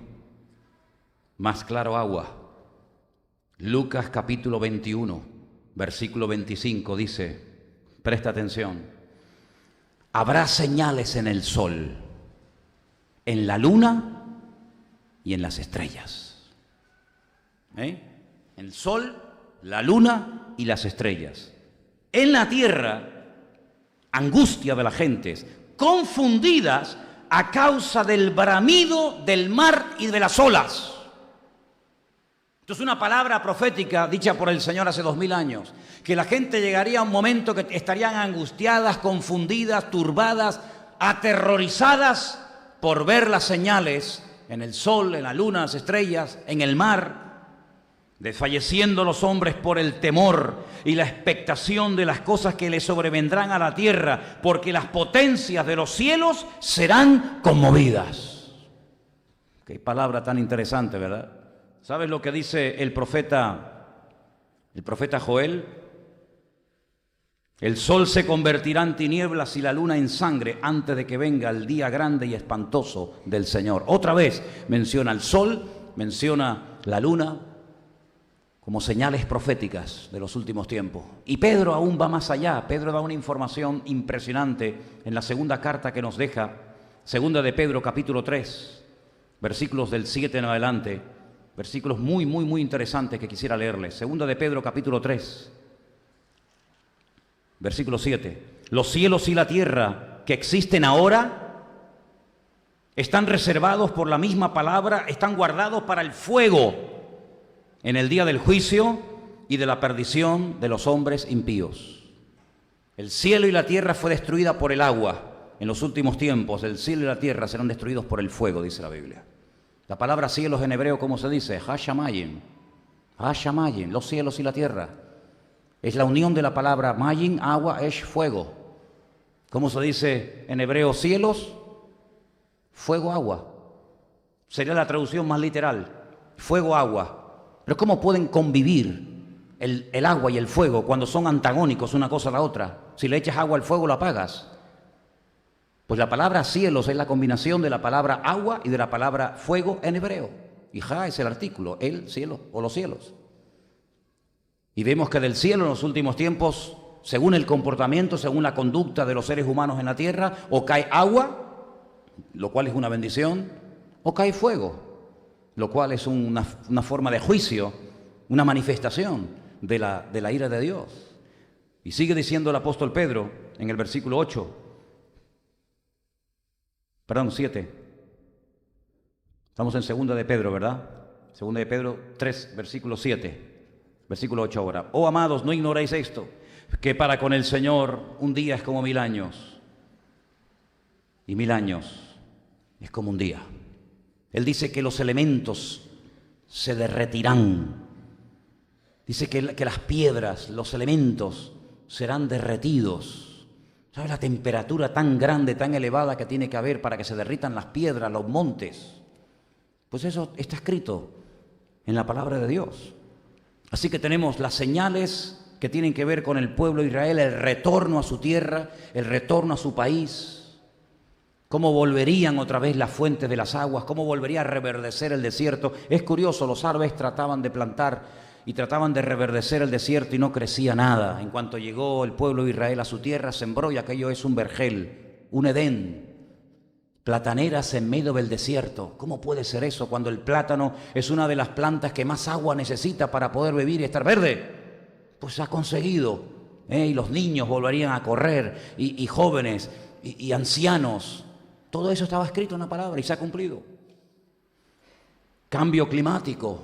más claro agua. Lucas capítulo 21, versículo 25 dice, presta atención, habrá señales en el sol, en la luna y en las estrellas. El sol, la luna y las estrellas. En la tierra, angustia de las gentes, confundidas a causa del bramido del mar y de las olas. Esto es una palabra profética dicha por el Señor hace 2000 años, que la gente llegaría a un momento que estarían angustiadas, confundidas, turbadas, aterrorizadas por ver las señales en el sol, en la luna, las estrellas, en el mar, desfalleciendo los hombres por el temor y la expectación de las cosas que les sobrevendrán a la tierra, porque las potencias de los cielos serán conmovidas. Qué palabra tan interesante, ¿verdad? ¿Sabes lo que dice el profeta Joel? El sol se convertirá en tinieblas y la luna en sangre antes de que venga el día grande y espantoso del Señor. Otra vez menciona el sol, menciona la luna como señales proféticas de los últimos tiempos. Y Pedro aún va más allá. Pedro da una información impresionante en la segunda carta que nos deja, segunda de Pedro capítulo 3, versículos del 7 en adelante, versículos muy interesantes que quisiera leerles. Segunda de Pedro capítulo 3, versículo 7. Los cielos y la tierra que existen ahora están reservados por la misma palabra, están guardados para el fuego en el día del juicio y de la perdición de los hombres impíos. El cielo y la tierra fue destruida por el agua. En los últimos tiempos el cielo y la tierra serán destruidos por el fuego, dice la Biblia. La palabra cielos en hebreo, ¿cómo se dice? Hashamayim. Hashamayim, los cielos y la tierra. Es la unión de la palabra mayim, agua, esh, fuego. ¿Cómo se dice en hebreo cielos? Fuego, agua. Sería la traducción más literal. Fuego, agua. Pero ¿cómo pueden convivir el agua y el fuego cuando son antagónicos una cosa a la otra? Si le echas agua al fuego, lo apagas. Pues la palabra cielos es la combinación de la palabra agua y de la palabra fuego en hebreo. Y ja es el artículo, el cielo o los cielos. Y vemos que del cielo en los últimos tiempos, según el comportamiento, según la conducta de los seres humanos en la tierra, o cae agua, lo cual es una bendición, o cae fuego, lo cual es una forma de juicio, una manifestación de la ira de Dios. Y sigue diciendo el apóstol Pedro en el versículo 7. Estamos en segunda de Pedro, ¿verdad? Segunda de Pedro 3, versículo 7. Versículo 8 ahora. Oh amados, no ignoréis esto, que para con el Señor un día es como 1000 años, y 1000 años es como un día. Él dice que los elementos se derretirán. Dice que las piedras, los elementos serán derretidos. ¿Sabes la temperatura tan grande, tan elevada que tiene que haber para que se derritan las piedras, los montes? Pues eso está escrito en la palabra de Dios. Así que tenemos las señales que tienen que ver con el pueblo de Israel, el retorno a su tierra, el retorno a su país. Cómo volverían otra vez las fuentes de las aguas, cómo volvería a reverdecer el desierto. Es curioso, los árabes trataban de plantar y trataban de reverdecer el desierto y no crecía nada. En cuanto llegó el pueblo de Israel a su tierra, sembró y aquello es un vergel, un Edén. Plataneras en medio del desierto. ¿Cómo puede ser eso cuando el plátano es una de las plantas que más agua necesita para poder vivir y estar verde? Pues ha conseguido y los niños volverían a correr, y jóvenes, y ancianos. Todo eso estaba escrito en la palabra y se ha cumplido. Cambio climático,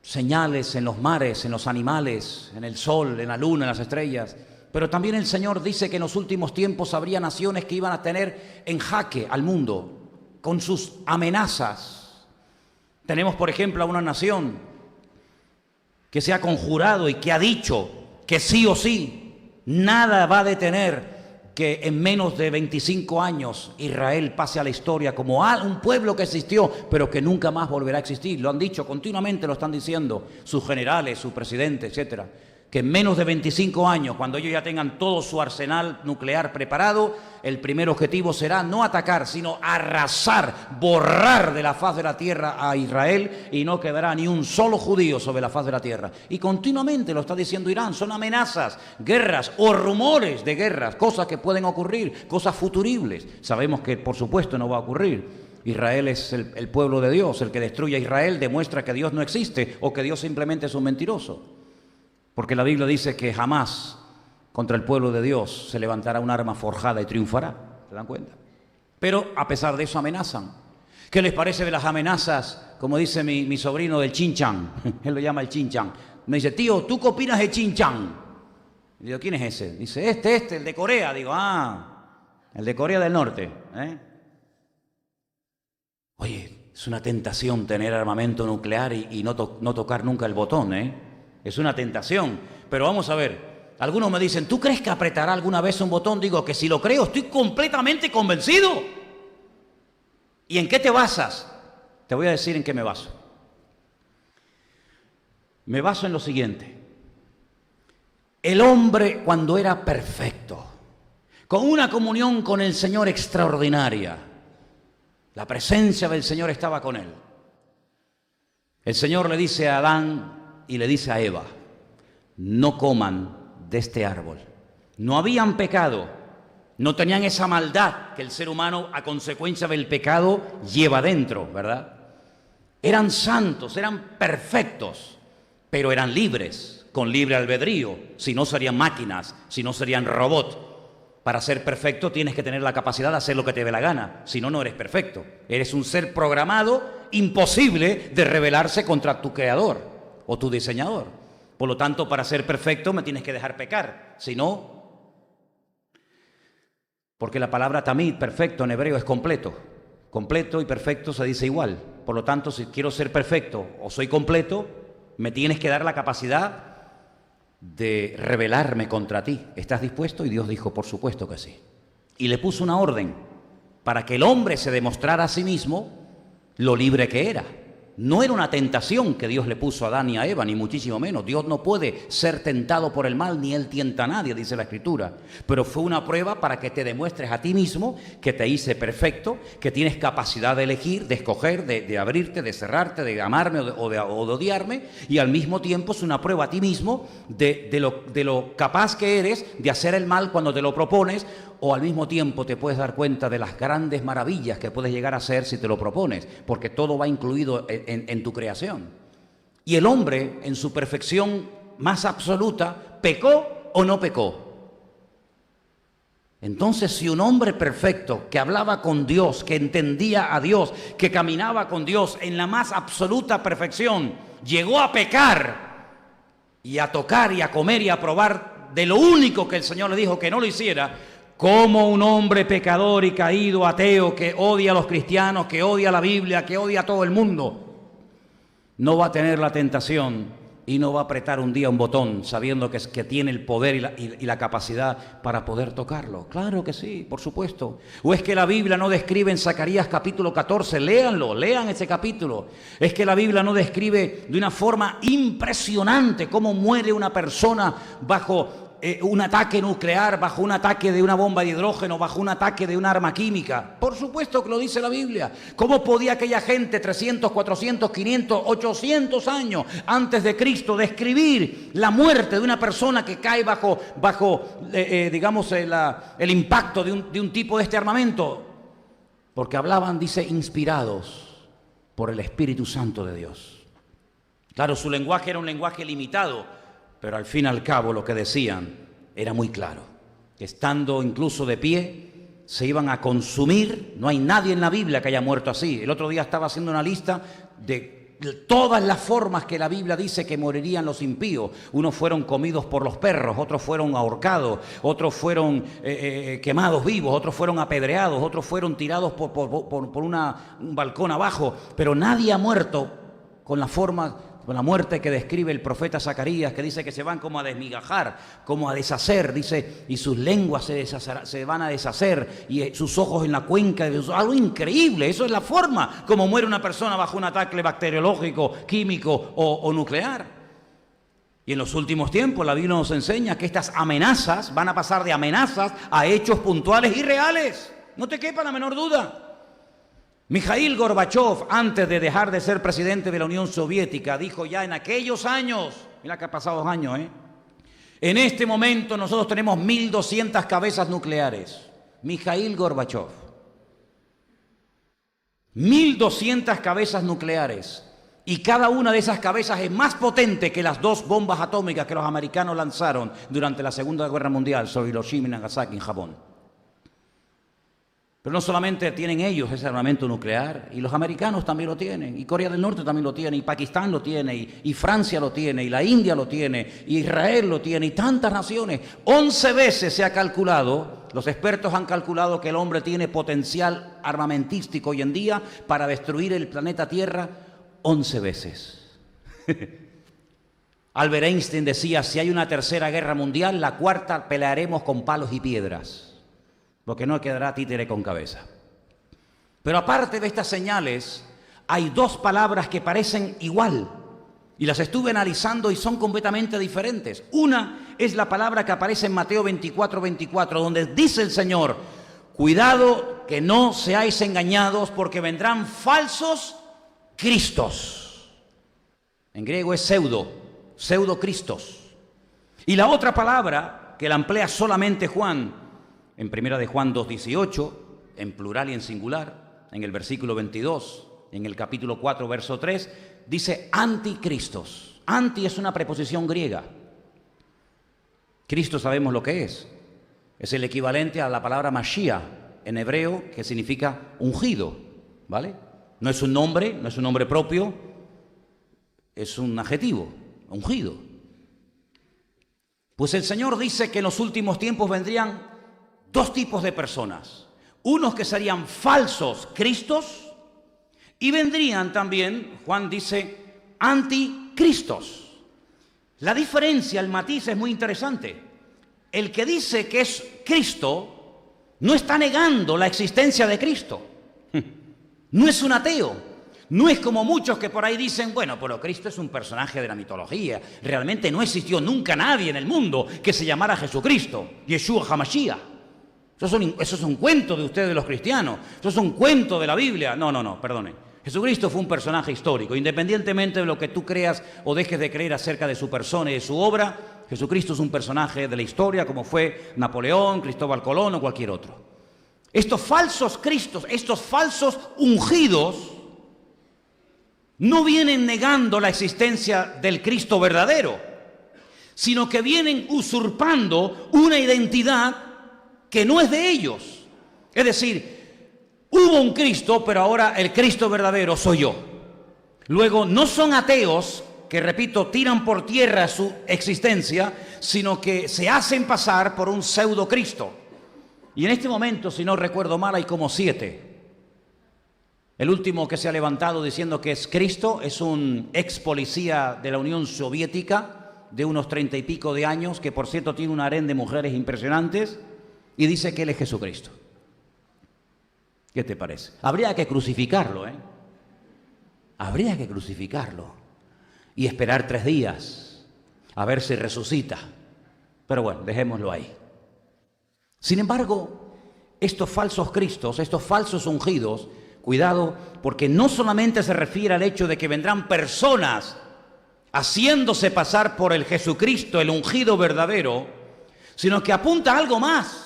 señales en los mares, en los animales, en el sol, en la luna, en las estrellas. Pero también el Señor dice que en los últimos tiempos habría naciones que iban a tener en jaque al mundo con sus amenazas. Tenemos, por ejemplo, a una nación que se ha conjurado y que ha dicho que sí o sí, nada va a detener que en menos de 25 años Israel pase a la historia como un pueblo que existió, pero que nunca más volverá a existir. Lo han dicho, continuamente lo están diciendo sus generales, su presidente, etcétera. Que en menos de 25 años, cuando ellos ya tengan todo su arsenal nuclear preparado, el primer objetivo será no atacar, sino arrasar, borrar de la faz de la tierra a Israel, y no quedará ni un solo judío sobre la faz de la tierra. Y continuamente lo está diciendo Irán, son amenazas, guerras o rumores de guerras, cosas que pueden ocurrir, cosas futuribles. Sabemos que por supuesto no va a ocurrir. Israel es el pueblo de Dios. El que destruye a Israel demuestra que Dios no existe o que Dios simplemente es un mentiroso. Porque la Biblia dice que jamás contra el pueblo de Dios se levantará un arma forjada y triunfará. ¿Se dan cuenta? Pero a pesar de eso amenazan. ¿Qué les parece de las amenazas? Como dice mi sobrino del Chin-Chan. Él lo llama el Chin-Chan. Me dice, tío, ¿tú qué opinas de Chin-Chan? Y digo, ¿quién es ese? Dice, el de Corea. Digo, el de Corea del Norte. Oye, es una tentación tener armamento nuclear y no tocar nunca el botón, Es una tentación, pero vamos a ver, algunos me dicen, ¿tú crees que apretará alguna vez un botón? Digo que si lo creo, estoy completamente convencido. ¿Y en qué te basas? Te voy a decir en qué me baso. Me baso en lo siguiente. El hombre, cuando era perfecto, con una comunión con el Señor extraordinaria, la presencia del Señor estaba con él. El Señor le dice a Adán y le dice a Eva, no coman de este árbol. No habían pecado, no tenían esa maldad que el ser humano a consecuencia del pecado lleva dentro, ¿verdad? Eran santos, eran perfectos, pero eran libres, con libre albedrío. Si no serían máquinas, si no serían robots. Para ser perfecto tienes que tener la capacidad de hacer lo que te dé la gana, si no, no eres perfecto. Eres un ser programado, imposible de rebelarse contra tu creador o tu diseñador. Por lo tanto, para ser perfecto me tienes que dejar pecar, si no, porque la palabra tamid, perfecto, en hebreo es completo. Completo y perfecto se dice igual. Por lo tanto, si quiero ser perfecto o soy completo, me tienes que dar la capacidad de rebelarme contra ti. ¿Estás dispuesto? Y Dios dijo, por supuesto que sí. Y le puso una orden para que el hombre se demostrara a sí mismo lo libre que era. No era una tentación que Dios le puso a Adán y a Eva, ni muchísimo menos. Dios no puede ser tentado por el mal, ni Él tienta a nadie, dice la Escritura. Pero fue una prueba para que te demuestres a ti mismo que te hice perfecto, que tienes capacidad de elegir, de escoger, de abrirte, de cerrarte, de amarme o de odiarme. Y al mismo tiempo es una prueba a ti mismo de lo capaz que eres de hacer el mal cuando te lo propones, o al mismo tiempo te puedes dar cuenta de las grandes maravillas que puedes llegar a hacer si te lo propones, porque todo va incluido en tu creación. Y el hombre, en su perfección más absoluta, ¿pecó o no pecó? Entonces, si un hombre perfecto, que hablaba con Dios, que entendía a Dios, que caminaba con Dios en la más absoluta perfección, llegó a pecar y a tocar y a comer y a probar de lo único que el Señor le dijo que no lo hiciera, como un hombre pecador y caído, ateo, que odia a los cristianos, que odia la Biblia, que odia a todo el mundo, no va a tener la tentación y no va a apretar un día un botón sabiendo que tiene el poder y la capacidad para poder tocarlo? Claro que sí, por supuesto. ¿O es que la Biblia no describe en Zacarías capítulo 14? Léanlo, lean ese capítulo. Es que la Biblia no describe de una forma impresionante cómo muere una persona bajo un ataque nuclear, bajo un ataque de una bomba de hidrógeno, bajo un ataque de un arma química? Por supuesto que lo dice la Biblia. ¿Cómo podía aquella gente 300, 400, 500, 800 años antes de Cristo describir la muerte de una persona que cae bajo digamos, el impacto de un tipo de este armamento? Porque hablaban, dice, inspirados por el Espíritu Santo de Dios. Claro, su lenguaje era un lenguaje limitado, pero al fin y al cabo lo que decían era muy claro, que estando incluso de pie, se iban a consumir. No hay nadie en la Biblia que haya muerto así. El otro día estaba haciendo una lista de todas las formas que la Biblia dice que morirían los impíos. Unos fueron comidos por los perros, otros fueron ahorcados, otros fueron quemados vivos, otros fueron apedreados, otros fueron tirados por un balcón abajo, pero nadie ha muerto con la muerte que describe el profeta Zacarías, que dice que se van como a desmigajar, como a deshacer, dice, y sus lenguas se van a deshacer, y sus ojos en la cuenca de algo increíble. Eso es la forma como muere una persona bajo un ataque bacteriológico, químico o nuclear. Y en los últimos tiempos la Biblia nos enseña que estas amenazas van a pasar de amenazas a hechos puntuales y reales. No te quepa la menor duda. Mikhail Gorbachev, antes de dejar de ser presidente de la Unión Soviética, dijo ya en aquellos años, mira que ha pasado 2 años, en este momento nosotros tenemos 1.200 cabezas nucleares. Mikhail Gorbachev. 1.200 cabezas nucleares. Y cada una de esas cabezas es más potente que las 2 bombas atómicas que los americanos lanzaron durante la Segunda Guerra Mundial sobre Hiroshima y Nagasaki en Japón. Pero no solamente tienen ellos ese armamento nuclear, y los americanos también lo tienen, y Corea del Norte también lo tiene, y Pakistán lo tiene, y Francia lo tiene, y la India lo tiene, y Israel lo tiene, y tantas naciones. 11 veces se ha calculado, los expertos han calculado que el hombre tiene potencial armamentístico hoy en día para destruir el planeta Tierra 11 veces. Albert Einstein decía, si hay una tercera guerra mundial, la cuarta pelearemos con palos y piedras, porque no quedará títere con cabeza. Pero aparte de estas señales, hay 2 palabras que parecen igual, y las estuve analizando y son completamente diferentes. Una es la palabra que aparece en Mateo 24:24, donde dice el Señor, cuidado que no seáis engañados, porque vendrán falsos cristos. En griego es pseudo-cristos. Y la otra palabra, que la emplea solamente Juan, en primera de Juan 2:18, en plural y en singular, en el versículo 22, en el capítulo 4, verso 3, dice anticristos. Anti es una preposición griega. Cristo sabemos lo que es. Es el equivalente a la palabra Mashiach en hebreo, que significa ungido, ¿vale? No es un nombre propio, es un adjetivo, ungido. Pues el Señor dice que en los últimos tiempos vendrían 2 tipos de personas, unos que serían falsos cristos y vendrían también, Juan dice, anticristos. La diferencia, el matiz es muy interesante. El que dice que es Cristo no está negando la existencia de Cristo, no es un ateo, no es como muchos que por ahí dicen, bueno, pero Cristo es un personaje de la mitología, realmente no existió nunca nadie en el mundo que se llamara Jesucristo, Yeshua HaMashiach. Eso es un cuento de ustedes los cristianos, eso es un cuento de la Biblia. No, perdone. Jesucristo fue un personaje histórico, independientemente de lo que tú creas o dejes de creer acerca de su persona y de su obra. Jesucristo es un personaje de la historia como fue Napoleón, Cristóbal Colón o cualquier otro. Estos falsos cristos, estos falsos ungidos, no vienen negando la existencia del Cristo verdadero, sino que vienen usurpando una identidad que no es de ellos. Es decir, hubo un Cristo, pero ahora el Cristo verdadero soy yo. Luego, no son ateos que, repito, tiran por tierra su existencia, sino que se hacen pasar por un pseudo Cristo. Y en este momento, si no recuerdo mal, hay como 7. El último que se ha levantado diciendo que es Cristo es un ex policía de la Unión Soviética de unos 30 y pico de años, que por cierto tiene un harén de mujeres impresionantes, y dice que él es Jesucristo. ¿Qué te parece? Habría que crucificarlo, Habría que crucificarlo y esperar 3 días a ver si resucita. Pero bueno, dejémoslo ahí. Sin embargo, estos falsos cristos, estos falsos ungidos, cuidado, porque no solamente se refiere al hecho de que vendrán personas haciéndose pasar por el Jesucristo, el ungido verdadero, sino que apunta a algo más.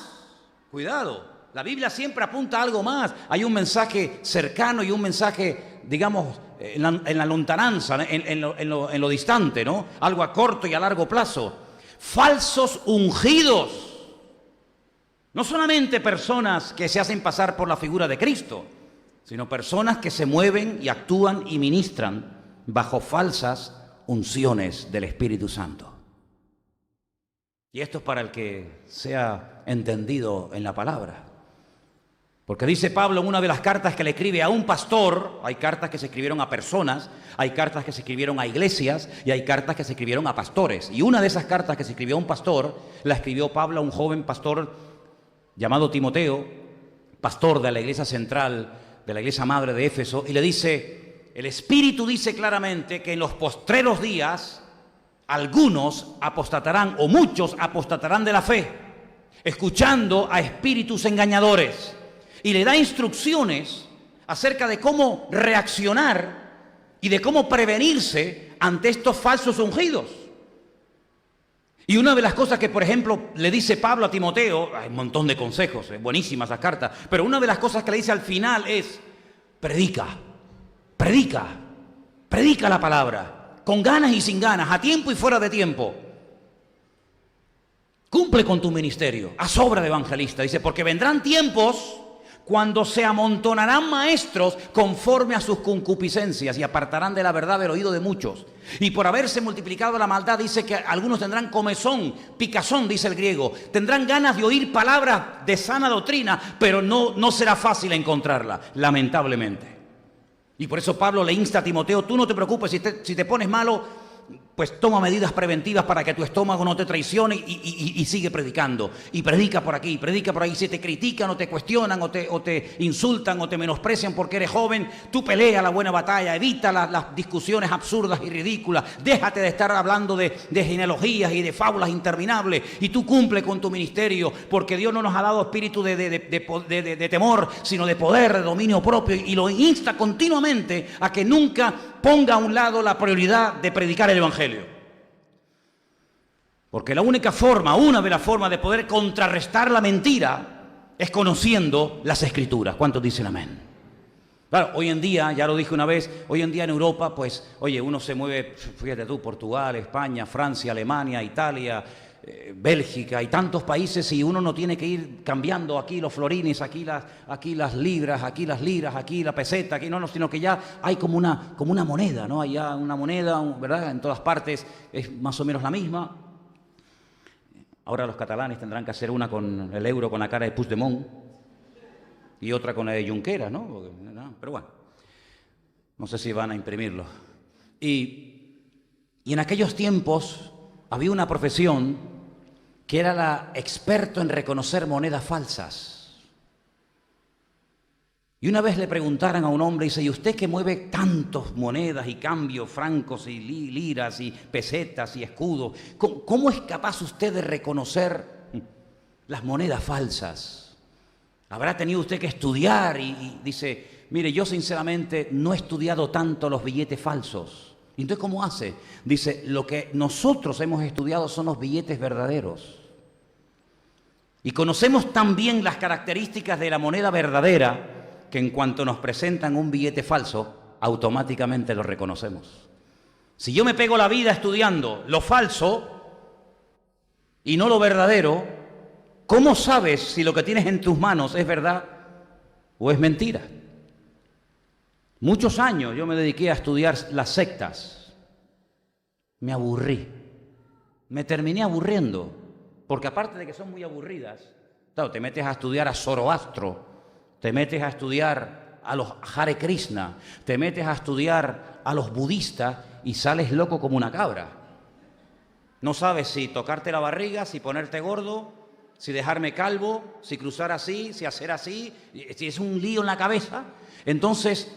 Cuidado, la Biblia siempre apunta a algo más. Hay un mensaje cercano y un mensaje, digamos, en la lontananza, en lo distante, ¿no? Algo a corto y a largo plazo. falsos ungidos. No solamente personas que se hacen pasar por la figura de Cristo, sino personas que se mueven y actúan y ministran bajo falsas unciones del Espíritu Santo. Y esto es para el que sea entendido en la palabra. Porque dice Pablo en una de las cartas que le escribe a un pastor, hay cartas que se escribieron a personas, hay cartas que se escribieron a iglesias y hay cartas que se escribieron a pastores. Y una de esas cartas que se escribió a un pastor, la escribió Pablo a un joven pastor llamado Timoteo, pastor de la iglesia central, de la iglesia madre de Éfeso, y le dice, el Espíritu dice claramente que en los postreros días algunos apostatarán, o muchos apostatarán de la fe, escuchando a espíritus engañadores, y le da instrucciones acerca de cómo reaccionar y de cómo prevenirse ante estos falsos ungidos. Y una de las cosas que, por ejemplo, le dice Pablo a Timoteo, hay un montón de consejos, es buenísima esa carta, pero una de las cosas que le dice al final es, predica la palabra, con ganas y sin ganas, a tiempo y fuera de tiempo. Cumple con tu ministerio, haz obra de evangelista. Dice, porque vendrán tiempos cuando se amontonarán maestros conforme a sus concupiscencias y apartarán de la verdad el oído de muchos. Y por haberse multiplicado la maldad, dice que algunos tendrán comezón, picazón, dice el griego. Tendrán ganas de oír palabras de sana doctrina, pero no será fácil encontrarla, lamentablemente. Y por eso Pablo le insta a Timoteo, tú no te preocupes, si te pones malo, pues toma medidas preventivas para que tu estómago no te traicione y sigue predicando. Y predica por aquí, predica por ahí. Si te critican o te cuestionan o te insultan o te menosprecian porque eres joven, tú pelea la buena batalla, evita las discusiones absurdas y ridículas. Déjate de estar hablando de genealogías y de fábulas interminables. Y tú cumple con tu ministerio, porque Dios no nos ha dado espíritu de temor, sino de poder, de dominio propio. Y lo insta continuamente a que nunca ponga a un lado la prioridad de predicar el Evangelio. Porque una de las formas de poder contrarrestar la mentira es conociendo las Escrituras. ¿Cuántos dicen amén? Claro, hoy en día, ya lo dije una vez, hoy en día en Europa, pues, oye, uno se mueve, fíjate tú, Portugal, España, Francia, Alemania, Italia, Bélgica y tantos países, y uno no tiene que ir cambiando aquí los florines, aquí las libras, aquí las liras, aquí la peseta, aquí no, sino que ya hay como una moneda, ¿no? Hay ya una moneda, ¿verdad? En todas partes es más o menos la misma. Ahora los catalanes tendrán que hacer una con el euro con la cara de Puigdemont y otra con la de Junqueras, ¿no? Pero bueno, no sé si van a imprimirlo. Y en aquellos tiempos había una profesión que era la experto en reconocer monedas falsas. Y una vez le preguntaron a un hombre, dice, ¿y usted que mueve tantas monedas y cambios, francos y liras y pesetas y escudos, ¿cómo es capaz usted de reconocer las monedas falsas? ¿Habrá tenido usted que estudiar? Y dice, mire, yo sinceramente no he estudiado tanto los billetes falsos. Entonces, ¿cómo hace? Dice, lo que nosotros hemos estudiado son los billetes verdaderos. Y conocemos también las características de la moneda verdadera, que en cuanto nos presentan un billete falso, automáticamente lo reconocemos. Si yo me pego la vida estudiando lo falso y no lo verdadero, ¿cómo sabes si lo que tienes en tus manos es verdad o es mentira? Muchos años yo me dediqué a estudiar las sectas. Me aburrí. Me terminé aburriendo. Porque aparte de que son muy aburridas, claro, te metes a estudiar a Zoroastro, te metes a estudiar a los Hare Krishna, te metes a estudiar a los budistas y sales loco como una cabra. No sabes si tocarte la barriga, si ponerte gordo, si dejarme calvo, si cruzar así, si hacer así, si es un lío en la cabeza. Entonces,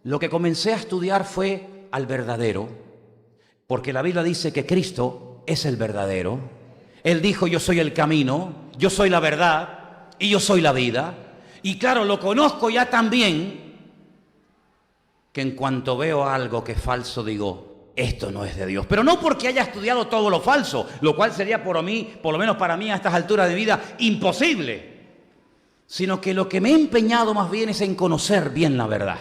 lo que comencé a estudiar fue al verdadero, porque la Biblia dice que Cristo es el verdadero. Él dijo, yo soy el camino, yo soy la verdad y yo soy la vida. Y claro, lo conozco ya también, que en cuanto veo algo que es falso, digo, esto no es de Dios. Pero no porque haya estudiado todo lo falso, lo cual sería por lo menos para mí a estas alturas de vida, imposible. Sino que lo que me he empeñado más bien es en conocer bien la verdad.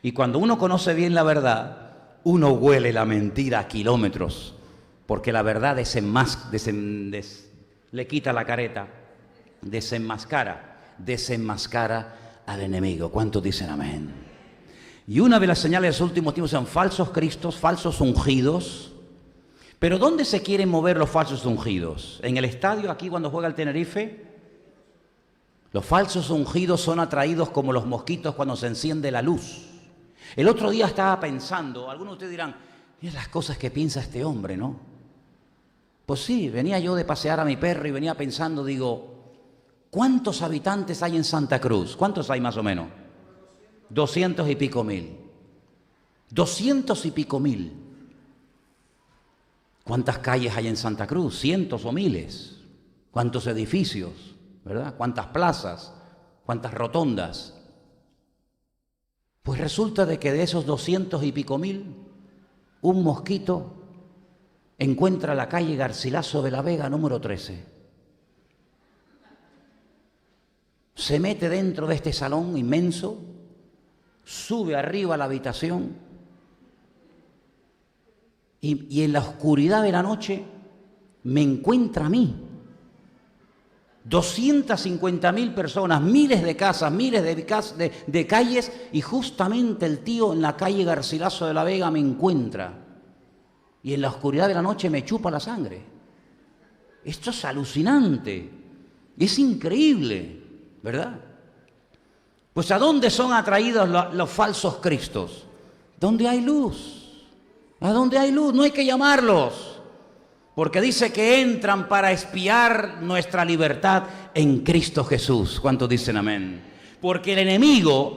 Y cuando uno conoce bien la verdad, uno huele la mentira a kilómetros. porque la verdad le quita la careta, desenmascara al enemigo. ¿Cuántos dicen amén? Y una de las señales de los últimos tiempos son falsos cristos, falsos ungidos. Pero ¿dónde se quieren mover los falsos ungidos? ¿En el estadio aquí cuando juega el Tenerife? Los falsos ungidos son atraídos como los mosquitos cuando se enciende la luz. El otro día estaba pensando, algunos de ustedes dirán, mira las cosas que piensa este hombre, ¿no? Pues sí, venía yo de pasear a mi perro y venía pensando, digo, ¿cuántos habitantes hay en Santa Cruz? ¿Cuántos hay más o menos? 200 y pico mil. 200 y pico mil. ¿Cuántas calles hay en Santa Cruz? Cientos o miles. ¿Cuántos edificios? ¿Verdad? ¿Cuántas plazas? ¿Cuántas rotondas? Pues resulta de que de esos 200 y pico mil, un mosquito encuentra la calle Garcilaso de la Vega número 13. Se mete dentro de este salón inmenso, sube arriba a la habitación y en la oscuridad de la noche me encuentra a mí. 250.000 personas, miles de casas, miles de calles, y justamente el tío en la calle Garcilaso de la Vega me encuentra y en la oscuridad de la noche me chupa la sangre. Esto es alucinante, es increíble, ¿verdad? Pues ¿a dónde son atraídos los falsos cristos? Donde hay luz. ¿A dónde hay luz? No hay que llamarlos. Porque dice que entran para espiar nuestra libertad en Cristo Jesús. ¿Cuántos dicen amén? Porque al enemigo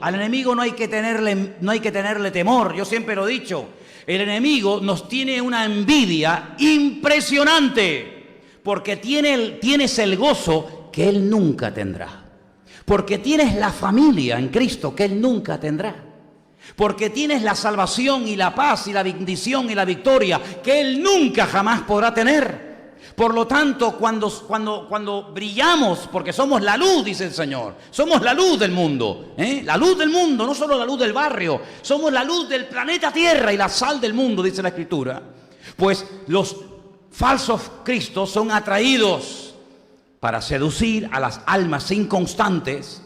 no hay que tenerle temor. Yo siempre lo he dicho. El enemigo nos tiene una envidia impresionante. Porque tienes el gozo que él nunca tendrá. Porque tienes la familia en Cristo que él nunca tendrá. Porque tienes la salvación y la paz y la bendición y la victoria que él nunca jamás podrá tener. Por lo tanto, cuando brillamos, porque somos la luz, dice el Señor, somos la luz del mundo, la luz del mundo, no solo la luz del barrio, somos la luz del planeta Tierra y la sal del mundo, dice la Escritura. Pues los falsos cristos son atraídos para seducir a las almas inconstantes,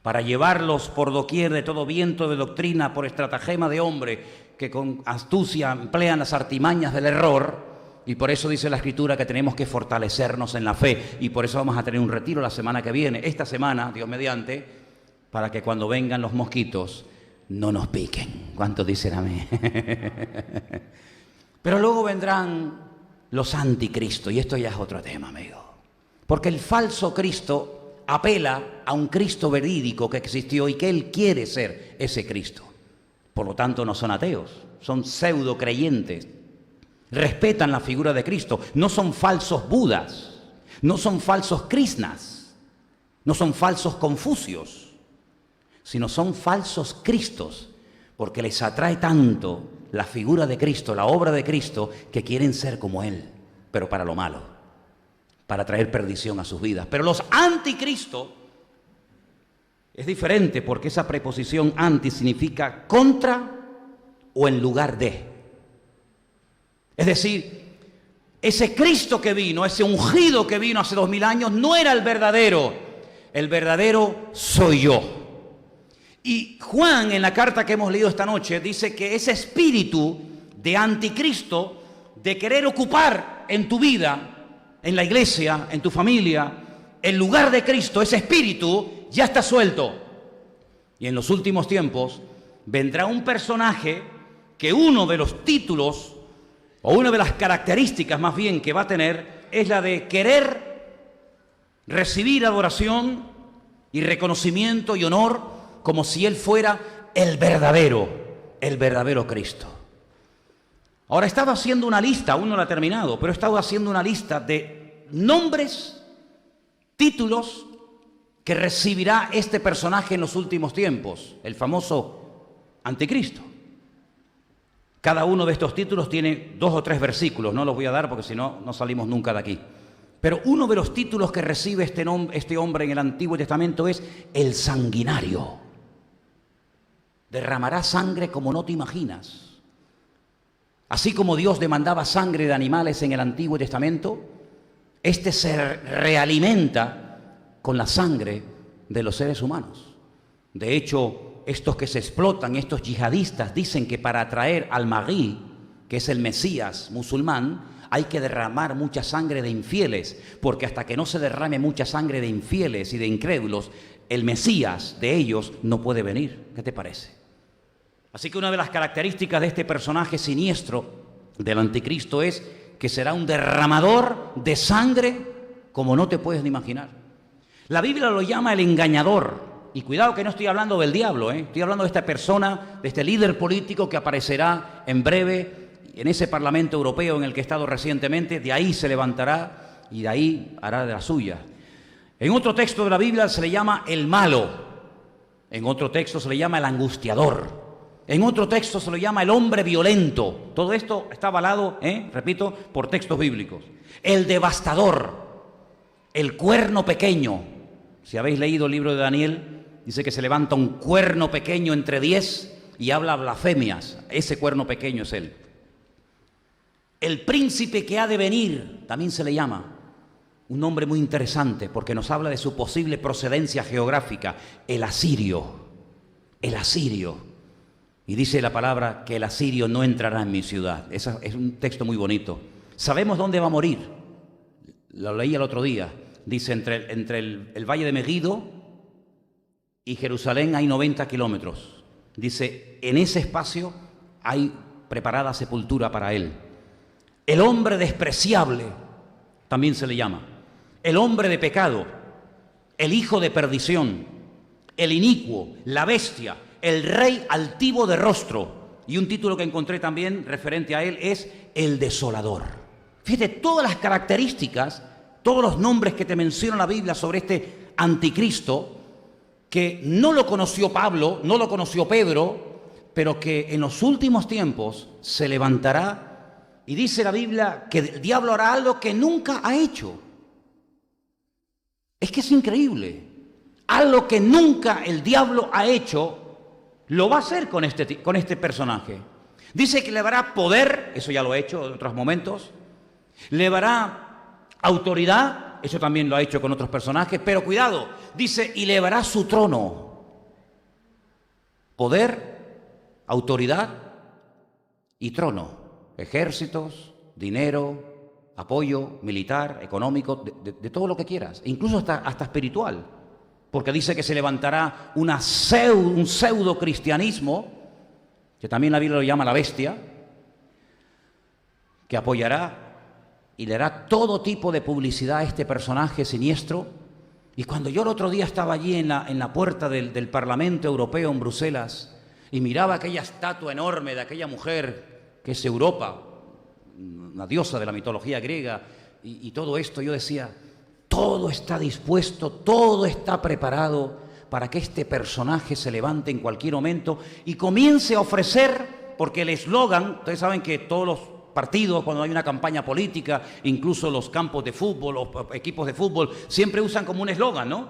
para llevarlos por doquier de todo viento de doctrina, por estratagema de hombre, que con astucia emplean las artimañas del error. Y por eso dice la Escritura que tenemos que fortalecernos en la fe. Y por eso vamos a tener un retiro la semana que viene, esta semana, Dios mediante, para que cuando vengan los mosquitos no nos piquen. ¿Cuántos dicen amén? Pero luego vendrán los anticristos, y esto ya es otro tema, amigo. Porque el falso Cristo apela a un Cristo verídico que existió y que él quiere ser ese Cristo. Por lo tanto, no son ateos, son pseudo creyentes. Respetan la figura de Cristo. No son falsos budas, no son falsos krishnas, no son falsos confucios, sino son falsos cristos, porque les atrae tanto la figura de Cristo, la obra de Cristo, que quieren ser como él, pero para lo malo, para traer perdición a sus vidas. Pero los anticristo es diferente, porque esa preposición anti significa contra o en lugar de. Es decir, ese Cristo que vino, ese ungido que vino hace 2000 años, no era el verdadero soy yo. Y Juan, en la carta que hemos leído esta noche, dice que ese espíritu de anticristo, de querer ocupar en tu vida, en la iglesia, en tu familia, el lugar de Cristo, ese espíritu ya está suelto. Y en los últimos tiempos vendrá un personaje que uno de los títulos, o una de las características más bien que va a tener, es la de querer recibir adoración y reconocimiento y honor como si él fuera el verdadero Cristo. Ahora estaba haciendo una lista, aún no la he terminado, pero he estado haciendo una lista de nombres, títulos que recibirá este personaje en los últimos tiempos, el famoso anticristo. Cada uno de estos títulos tiene 2 o 3 versículos, no los voy a dar porque si no, no salimos nunca de aquí. Pero uno de los títulos que recibe este hombre en el Antiguo Testamento es el sanguinario. Derramará sangre como no te imaginas. Así como Dios demandaba sangre de animales en el Antiguo Testamento, este se realimenta con la sangre de los seres humanos. De hecho, estos que se explotan, estos yihadistas, dicen que para atraer al Mahdi, que es el Mesías musulmán, hay que derramar mucha sangre de infieles, porque hasta que no se derrame mucha sangre de infieles y de incrédulos, el Mesías de ellos no puede venir. ¿Qué te parece? Así que una de las características de este personaje siniestro del anticristo es que será un derramador de sangre como no te puedes ni imaginar. La Biblia lo llama el engañador. Y cuidado que no estoy hablando del diablo, estoy hablando de esta persona, de este líder político que aparecerá en breve en ese Parlamento Europeo en el que he estado recientemente. De ahí se levantará y de ahí hará de la suya. En otro texto de la Biblia se le llama el malo. En otro texto se le llama el angustiador. En otro texto se lo llama el hombre violento. Todo esto está avalado, repito, por textos bíblicos. El devastador, el cuerno pequeño. Si habéis leído el libro de Daniel, dice que se levanta un cuerno pequeño entre 10 y habla blasfemias. Ese cuerno pequeño es él. El príncipe que ha de venir, también se le llama. Un nombre muy interesante porque nos habla de su posible procedencia geográfica. El asirio. El asirio. Y dice la palabra que el asirio no entrará en mi ciudad. Ese es un texto muy bonito. Sabemos dónde va a morir. Lo leí el otro día. Dice, entre el valle de Megiddo y Jerusalén hay 90 kilómetros. Dice, en ese espacio hay preparada sepultura para él. El hombre despreciable, también se le llama. El hombre de pecado, el hijo de perdición, el inicuo, la bestia, el rey altivo de rostro. Y un título que encontré también referente a él es el desolador. Fíjate, todas las características, todos los nombres que te menciona la Biblia sobre este anticristo, que no lo conoció Pablo, no lo conoció Pedro, pero que en los últimos tiempos se levantará y dice la Biblia que el diablo hará algo que nunca ha hecho. Es que es increíble. Algo que nunca el diablo ha hecho, lo va a hacer con este personaje. Dice que le dará poder, eso ya lo ha hecho en otros momentos, le dará autoridad, eso también lo ha hecho con otros personajes, pero cuidado, dice, y le dará su trono. Poder, autoridad y trono. Ejércitos, dinero, apoyo militar, económico, de todo lo que quieras, incluso hasta espiritual. Porque dice que se levantará un pseudo cristianismo, que también la Biblia lo llama la bestia, que apoyará y le hará todo tipo de publicidad a este personaje siniestro. Y cuando yo el otro día estaba allí en la puerta del Parlamento Europeo en Bruselas y miraba aquella estatua enorme de aquella mujer que es Europa, una diosa de la mitología griega, y todo esto, yo decía, todo está dispuesto, todo está preparado para que este personaje se levante en cualquier momento y comience a ofrecer, porque el eslogan, ustedes saben que todos los partidos, cuando hay una campaña política, incluso los campos de fútbol, los equipos de fútbol, siempre usan como un eslogan, ¿no?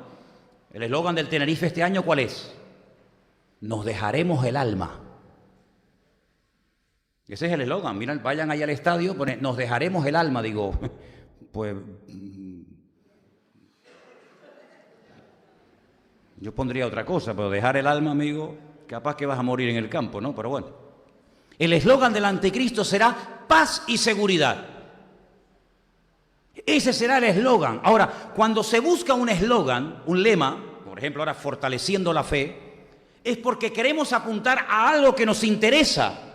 El eslogan del Tenerife este año, ¿cuál es? Nos dejaremos el alma. Ese es el eslogan. Miren, vayan ahí al estadio, ponen, nos dejaremos el alma. Digo, pues yo pondría otra cosa, pero dejar el alma, amigo, capaz que vas a morir en el campo, ¿no? Pero bueno. El eslogan del anticristo será paz y seguridad. Ese será el eslogan. Ahora, cuando se busca un eslogan, un lema, por ejemplo, ahora fortaleciendo la fe, es porque queremos apuntar a algo que nos interesa.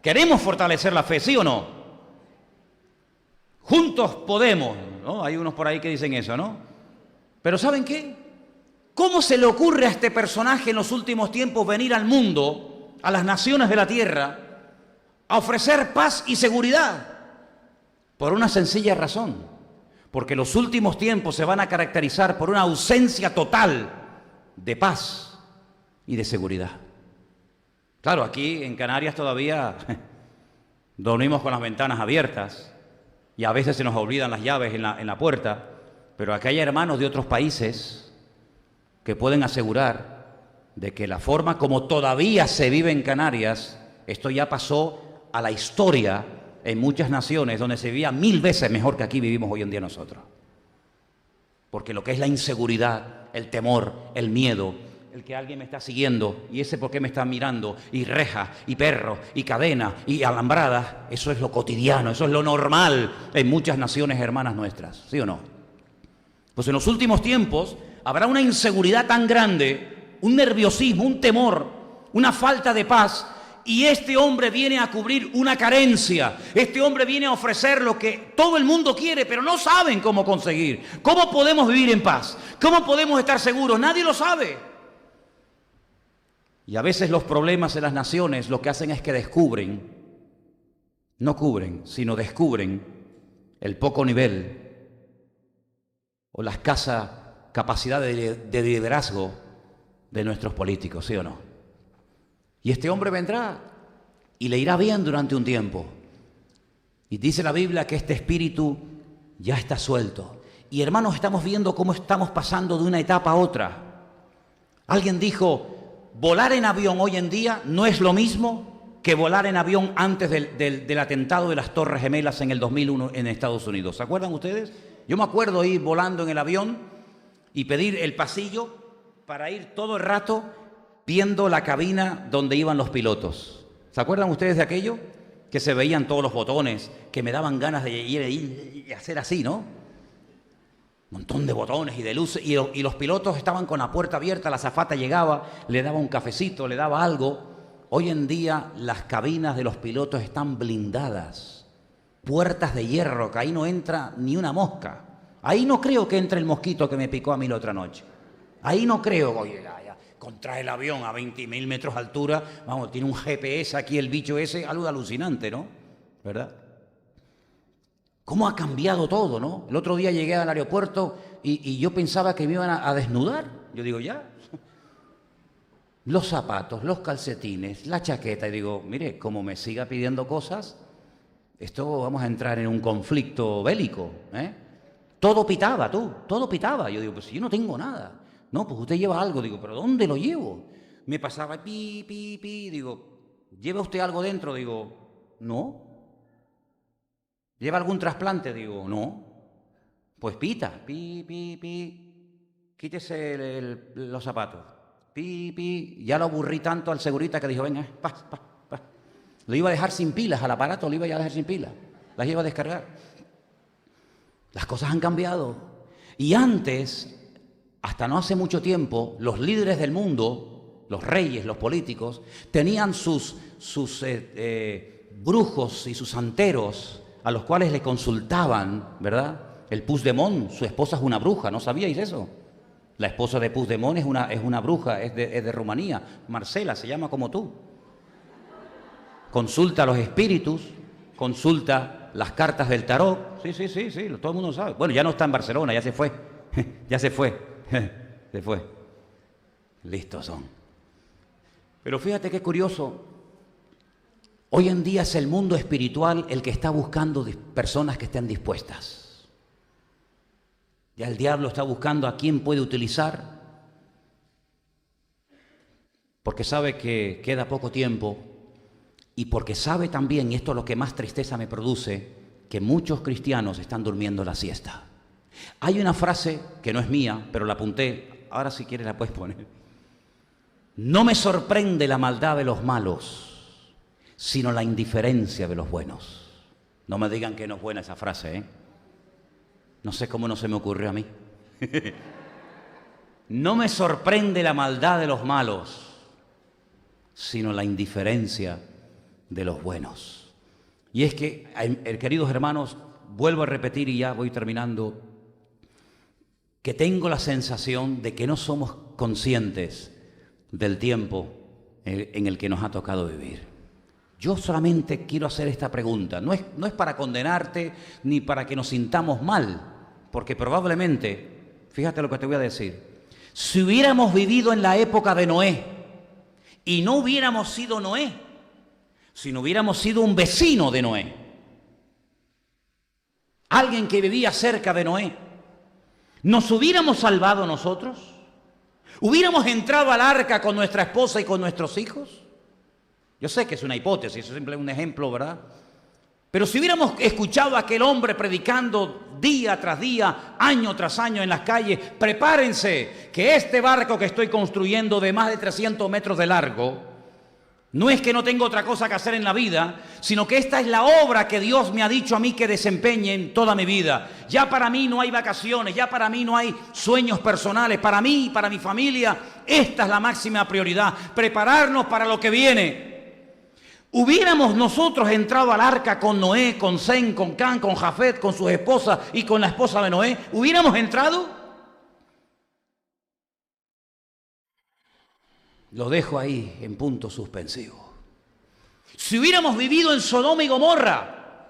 Queremos fortalecer la fe, ¿sí o no? Juntos podemos, ¿no? Hay unos por ahí que dicen eso, ¿no? Pero ¿saben qué? ¿Cómo se le ocurre a este personaje en los últimos tiempos venir al mundo, a las naciones de la tierra, a ofrecer paz y seguridad? Por una sencilla razón, porque los últimos tiempos se van a caracterizar por una ausencia total de paz y de seguridad. Claro, aquí en Canarias todavía dormimos con las ventanas abiertas y a veces se nos olvidan las llaves en la puerta, pero aquí hay hermanos de otros países que pueden asegurar de que la forma como todavía se vive en Canarias, esto ya pasó a la historia en muchas naciones donde se vivía 1000 veces mejor que aquí vivimos hoy en día nosotros. Porque lo que es la inseguridad, el temor, el miedo, el que alguien me está siguiendo y ese por qué me está mirando, y rejas, y perros, y cadenas, y alambradas, eso es lo cotidiano, eso es lo normal en muchas naciones hermanas nuestras, ¿sí o no? Pues en los últimos tiempos habrá una inseguridad tan grande, un nerviosismo, un temor, una falta de paz, y este hombre viene a cubrir una carencia. Este hombre viene a ofrecer lo que todo el mundo quiere, pero no saben cómo conseguir. ¿Cómo podemos vivir en paz? ¿Cómo podemos estar seguros? Nadie lo sabe. Y a veces los problemas en las naciones lo que hacen es que descubren, no cubren, sino descubren el poco nivel o la escasa capacidad de liderazgo de nuestros políticos, ¿sí o no? Y este hombre vendrá y le irá bien durante un tiempo. Y dice la Biblia que este espíritu ya está suelto. Y hermanos, estamos viendo cómo estamos pasando de una etapa a otra. Alguien dijo, volar en avión hoy en día no es lo mismo que volar en avión antes del atentado de las Torres Gemelas en el 2001 en Estados Unidos. ¿Se acuerdan ustedes? Yo me acuerdo ir volando en el avión y pedir el pasillo para ir todo el rato viendo la cabina donde iban los pilotos. ¿Se acuerdan ustedes de aquello? Que se veían todos los botones, que me daban ganas de ir y hacer así, ¿no? Un montón de botones y de luces, y los pilotos estaban con la puerta abierta, la azafata llegaba, le daba un cafecito, le daba algo. Hoy en día las cabinas de los pilotos están blindadas, puertas de hierro, que ahí no entra ni una mosca. Ahí no creo que entre el mosquito que me picó a mí la otra noche. Ahí no creo, oye, contra el avión a 20.000 metros de altura, vamos, tiene un GPS aquí el bicho ese, algo alucinante, ¿no? ¿Verdad? ¿Cómo ha cambiado todo, no? El otro día llegué al aeropuerto y yo pensaba que me iban a desnudar. Yo digo, ya. Los zapatos, los calcetines, la chaqueta. Y digo, mire, como me siga pidiendo cosas, esto vamos a entrar en un conflicto bélico, ¿eh? Todo pitaba, todo pitaba. Yo digo, pues yo no tengo nada. No, pues usted lleva algo. Digo, ¿pero dónde lo llevo? Me pasaba pi. Digo, ¿lleva usted algo dentro? Digo, no. ¿Lleva algún trasplante? Digo, no. Pues pita, pi. Quítese los zapatos. Pi. Ya lo aburrí tanto al segurita que dijo, venga, pa. Lo iba a dejar sin pilas, al aparato lo iba a dejar sin pilas. Las iba a descargar. Las cosas han cambiado. Y antes, hasta no hace mucho tiempo, los líderes del mundo, los reyes, los políticos, tenían sus brujos y sus santeros a los cuales le consultaban, ¿verdad? El Puigdemont, su esposa es una bruja, ¿no sabíais eso? La esposa de Puigdemont es una bruja, es de Rumanía. Marcela, se llama como tú. Consulta los espíritus, consulta las cartas del tarot. Sí, todo el mundo sabe. Bueno, ya no está en Barcelona, ya se fue. Se fue. Listos son. Pero fíjate qué curioso. Hoy en día es el mundo espiritual el que está buscando personas que estén dispuestas. Ya el diablo está buscando a quién puede utilizar, porque sabe que queda poco tiempo y porque sabe también, y esto es lo que más tristeza me produce, que muchos cristianos están durmiendo la siesta. Hay una frase que no es mía, pero la apunté, ahora si quieres la puedes poner. No me sorprende la maldad de los malos, sino la indiferencia de los buenos. No me digan que no es buena esa frase, ¿eh? No sé cómo no se me ocurrió a mí. No me sorprende la maldad de los malos, sino la indiferencia de los buenos. Y es que, queridos hermanos, vuelvo a repetir y ya voy terminando, que tengo la sensación de que no somos conscientes del tiempo en el que nos ha tocado vivir. Yo solamente quiero hacer esta pregunta. No es para condenarte ni para que nos sintamos mal, porque probablemente, fíjate lo que te voy a decir, si hubiéramos vivido en la época de Noé y no hubiéramos sido Noé, sino hubiéramos sido un vecino de Noé, alguien que vivía cerca de Noé, ¿nos hubiéramos salvado nosotros? ¿Hubiéramos entrado al arca con nuestra esposa y con nuestros hijos? Yo sé que es una hipótesis, es simplemente un ejemplo, ¿verdad? Pero si hubiéramos escuchado a aquel hombre predicando día tras día, año tras año en las calles, prepárense, que este barco que estoy construyendo de más de 300 metros de largo, no es que no tengo otra cosa que hacer en la vida, sino que esta es la obra que Dios me ha dicho a mí que desempeñe en toda mi vida. Ya para mí no hay vacaciones, ya para mí no hay sueños personales, para mí y para mi familia, esta es la máxima prioridad, prepararnos para lo que viene. Hubiéramos nosotros entrado al arca con Noé, con Sem, con Cam, con Jafet, con sus esposas y con la esposa de Noé, ¿hubiéramos entrado? Lo dejo ahí en punto suspensivo. Si hubiéramos vivido en Sodoma y Gomorra,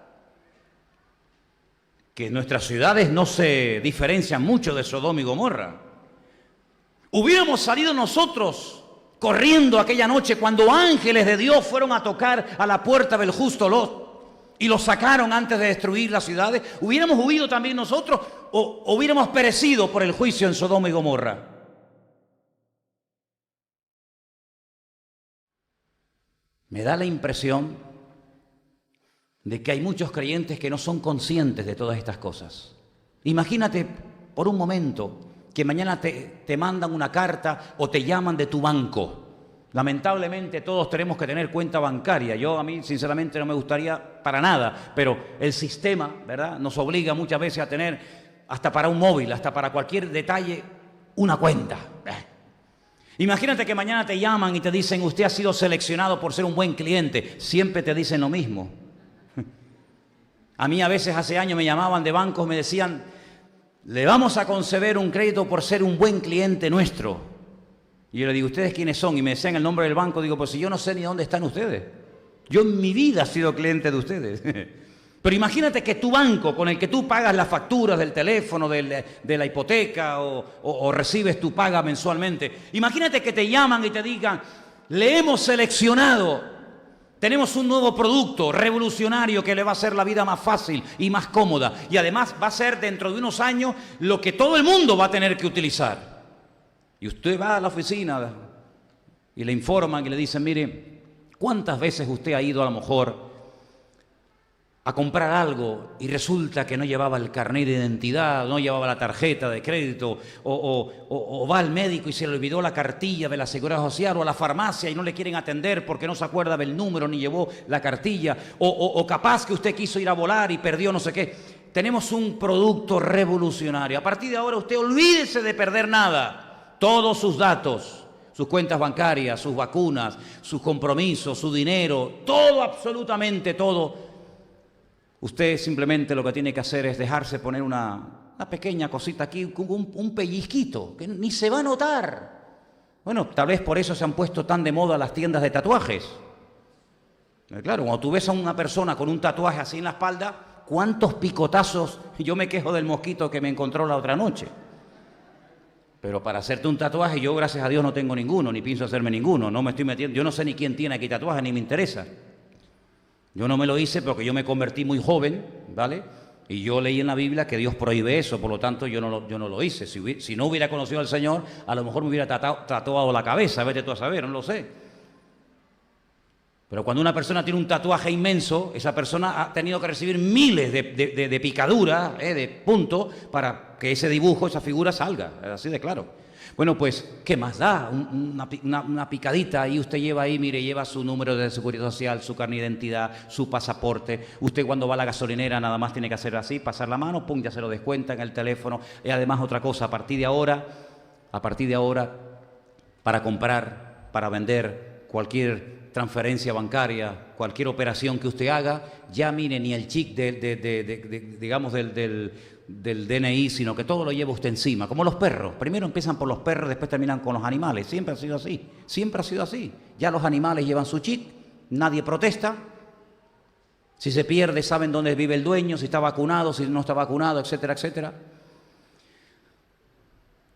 que nuestras ciudades no se diferencian mucho de Sodoma y Gomorra, hubiéramos salido nosotros corriendo aquella noche cuando ángeles de Dios fueron a tocar a la puerta del justo Lot y lo sacaron antes de destruir las ciudades, ¿hubiéramos huido también nosotros o hubiéramos perecido por el juicio en Sodoma y Gomorra? Me da la impresión de que hay muchos creyentes que no son conscientes de todas estas cosas. Imagínate por un momento que mañana te mandan una carta o te llaman de tu banco. Lamentablemente todos tenemos que tener cuenta bancaria. A mí sinceramente no me gustaría para nada, pero el sistema, ¿verdad?, nos obliga muchas veces a tener, hasta para un móvil, hasta para cualquier detalle, una cuenta. Imagínate que mañana te llaman y te dicen, usted ha sido seleccionado por ser un buen cliente. Siempre te dicen lo mismo. A mí a veces hace años me llamaban de bancos, me decían, le vamos a conceder un crédito por ser un buen cliente nuestro. Y yo le digo, ¿ustedes quiénes son? Y me decían el nombre del banco. Digo, pues si yo no sé ni dónde están ustedes. Yo en mi vida he sido cliente de ustedes. Pero imagínate que tu banco, con el que tú pagas las facturas del teléfono, de la hipoteca o recibes tu paga mensualmente, imagínate que te llaman y te digan, le hemos seleccionado, tenemos un nuevo producto revolucionario que le va a hacer la vida más fácil y más cómoda. Y además va a ser dentro de unos años lo que todo el mundo va a tener que utilizar. Y usted va a la oficina y le informan y le dicen, mire, ¿cuántas veces usted ha ido a lo mejor a comprar algo y resulta que no llevaba el carnet de identidad, no llevaba la tarjeta de crédito, o va al médico y se le olvidó la cartilla de la Seguridad Social, o a la farmacia y no le quieren atender porque no se acuerda del número ni llevó la cartilla, o capaz que usted quiso ir a volar y perdió no sé qué? Tenemos un producto revolucionario. A partir de ahora usted olvídese de perder nada. Todos sus datos, sus cuentas bancarias, sus vacunas, sus compromisos, su dinero, todo, absolutamente todo. Usted simplemente lo que tiene que hacer es dejarse poner una pequeña cosita aquí, un pellizquito, que ni se va a notar. Bueno, tal vez por eso se han puesto tan de moda las tiendas de tatuajes. Claro, cuando tú ves a una persona con un tatuaje así en la espalda, ¿cuántos picotazos? Yo me quejo del mosquito que me encontró la otra noche. Pero para hacerte un tatuaje, yo gracias a Dios no tengo ninguno, ni pienso hacerme ninguno, no me estoy metiendo, yo no sé ni quién tiene aquí tatuaje, ni me interesa. Yo no me lo hice porque yo me convertí muy joven, ¿vale? Y yo leí en la Biblia que Dios prohíbe eso, por lo tanto yo no lo hice. Si no hubiera conocido al Señor, a lo mejor me hubiera tatuado la cabeza, vete tú a saber, no lo sé. Pero cuando una persona tiene un tatuaje inmenso, esa persona ha tenido que recibir miles de picaduras, de puntos, para que ese dibujo, esa figura salga, así de claro. Bueno, pues, ¿qué más da? Una picadita y usted lleva ahí, mire, lleva su número de seguridad social, su carnet de identidad, su pasaporte. Usted cuando va a la gasolinera nada más tiene que hacer así, pasar la mano, pum, ya se lo descuenta en el teléfono. Y además otra cosa, a partir de ahora, para comprar, para vender cualquier transferencia bancaria, cualquier operación que usted haga, ya mire, ni el chip digamos del DNI, sino que todo lo lleva usted encima, como los perros. Primero empiezan por los perros, después terminan con los animales. Siempre ha sido así, siempre ha sido así. Ya los animales llevan su chip, nadie protesta. Si se pierde, saben dónde vive el dueño, si está vacunado, si no está vacunado, etcétera, etcétera.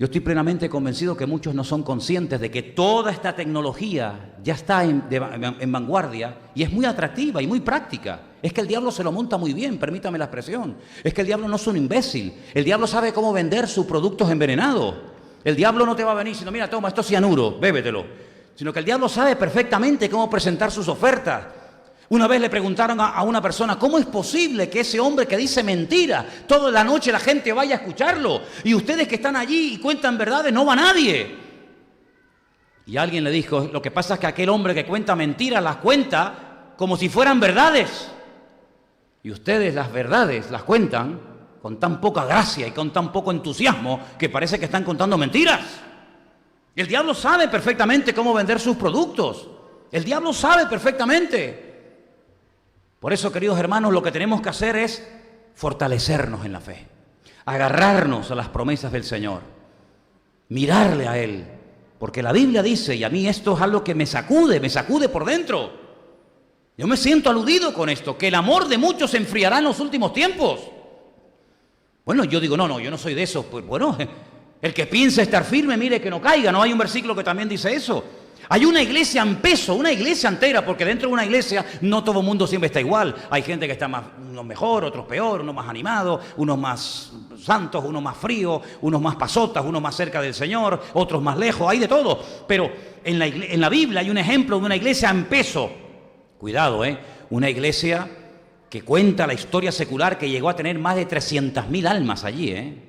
Yo estoy plenamente convencido que muchos no son conscientes de que toda esta tecnología ya está en vanguardia y es muy atractiva y muy práctica. Es que el diablo se lo monta muy bien, permítame la expresión. Es que el diablo no es un imbécil. El diablo sabe cómo vender sus productos envenenados. El diablo no te va a venir diciendo, mira, toma, esto es cianuro, bébetelo. sino que el diablo sabe perfectamente cómo presentar sus ofertas. Una vez le preguntaron a una persona, ¿cómo es posible que ese hombre que dice mentira, toda la noche la gente vaya a escucharlo? Y ustedes que están allí y cuentan verdades, no va nadie. Y alguien le dijo, lo que pasa es que aquel hombre que cuenta mentiras las cuenta como si fueran verdades. Y ustedes las verdades las cuentan con tan poca gracia y con tan poco entusiasmo que parece que están contando mentiras. El diablo sabe perfectamente cómo vender sus productos. El diablo sabe perfectamente. Por eso, queridos hermanos, lo que tenemos que hacer es fortalecernos en la fe, agarrarnos a las promesas del Señor, mirarle a Él, porque la Biblia dice, y a mí esto es algo que me sacude por dentro. Yo me siento aludido con esto, que el amor de muchos se enfriará en los últimos tiempos. Bueno, yo digo, no, yo no soy de esos. Pues bueno, el que piensa estar firme, mire que no caiga. No hay un versículo que también dice eso. Hay una iglesia en peso, una iglesia entera, porque dentro de una iglesia no todo el mundo siempre está igual. Hay gente que está más, unos mejor, otros peor, unos más animados, unos más santos, unos más fríos, unos más pasotas, unos más cerca del Señor, otros más lejos, hay de todo. Pero en la Biblia hay un ejemplo de una iglesia en peso. Cuidado, una iglesia que cuenta la historia secular que llegó a tener más de 300.000 almas allí.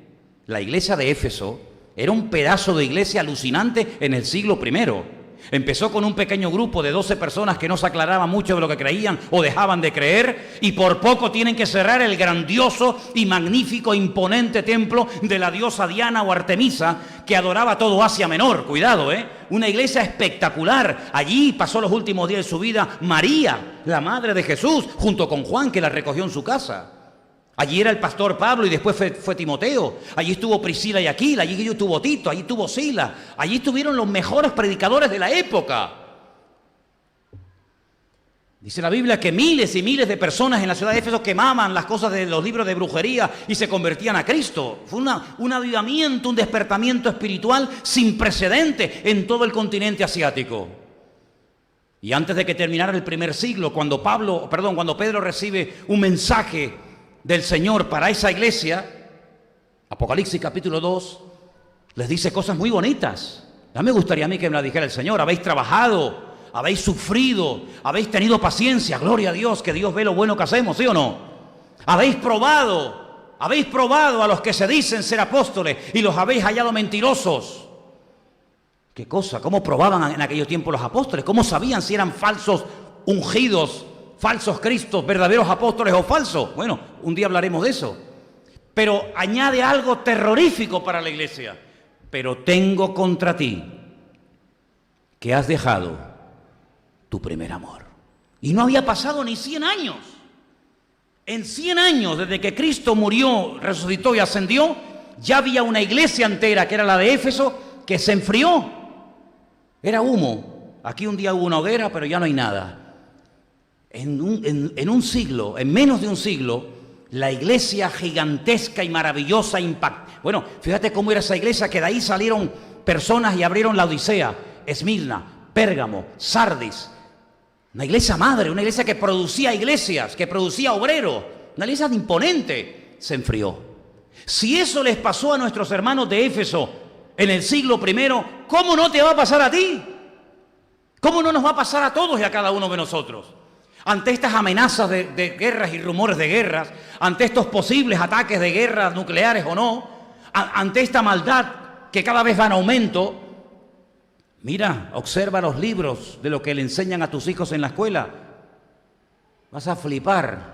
La iglesia de Éfeso era un pedazo de iglesia alucinante en el siglo I. Empezó con un pequeño grupo de 12 personas que no se aclaraba mucho de lo que creían o dejaban de creer, y por poco tienen que cerrar el grandioso y magnífico, imponente templo de la diosa Diana o Artemisa, que adoraba todo Asia Menor. Cuidado, una iglesia espectacular. Allí pasó los últimos días de su vida María, la madre de Jesús, junto con Juan, que la recogió en su casa. Allí era el pastor Pablo y después fue Timoteo. Allí estuvo Priscila y Aquila, allí estuvo Tito, allí estuvo Sila. Allí estuvieron los mejores predicadores de la época. Dice la Biblia que miles y miles de personas en la ciudad de Éfeso quemaban las cosas de los libros de brujería y se convertían a Cristo. Fue un avivamiento, un despertamiento espiritual sin precedente en todo el continente asiático. Y antes de que terminara el primer siglo, cuando Pedro recibe un mensaje del Señor para esa iglesia, Apocalipsis capítulo 2, les dice cosas muy bonitas. Ya me gustaría a mí que me la dijera el Señor. Habéis trabajado, habéis sufrido, habéis tenido paciencia, gloria a Dios, que Dios ve lo bueno que hacemos, ¿sí o no? Habéis probado a los que se dicen ser apóstoles y los habéis hallado mentirosos. ¿Qué cosa? ¿Cómo probaban en aquellos tiempos los apóstoles? ¿Cómo sabían si eran falsos ungidos, falsos cristos, verdaderos apóstoles o falsos? Bueno, un día hablaremos de eso. Pero añade algo terrorífico para la iglesia. Pero tengo contra ti que has dejado tu primer amor. Y no había pasado ni 100 años. En 100 años, desde que Cristo murió, resucitó y ascendió, ya había una iglesia entera, que era la de Éfeso, que se enfrió. Era humo. Aquí un día hubo una hoguera, pero ya no hay nada. En un siglo, en menos de un siglo, la iglesia gigantesca y maravillosa Bueno, fíjate cómo era esa iglesia, que de ahí salieron personas y abrieron la Odisea, Esmirna, Pérgamo, Sardis. Una iglesia madre, una iglesia que producía iglesias, que producía obreros, una iglesia imponente. Se enfrió. Si eso les pasó a nuestros hermanos de Éfeso en el siglo I, ¿cómo no te va a pasar a ti? ¿Cómo no nos va a pasar a todos y a cada uno de nosotros? Ante estas amenazas de guerras y rumores de guerras, ante estos posibles ataques de guerras nucleares o no, ante esta maldad que cada vez va en aumento, mira, observa los libros de lo que le enseñan a tus hijos en la escuela. Vas a flipar,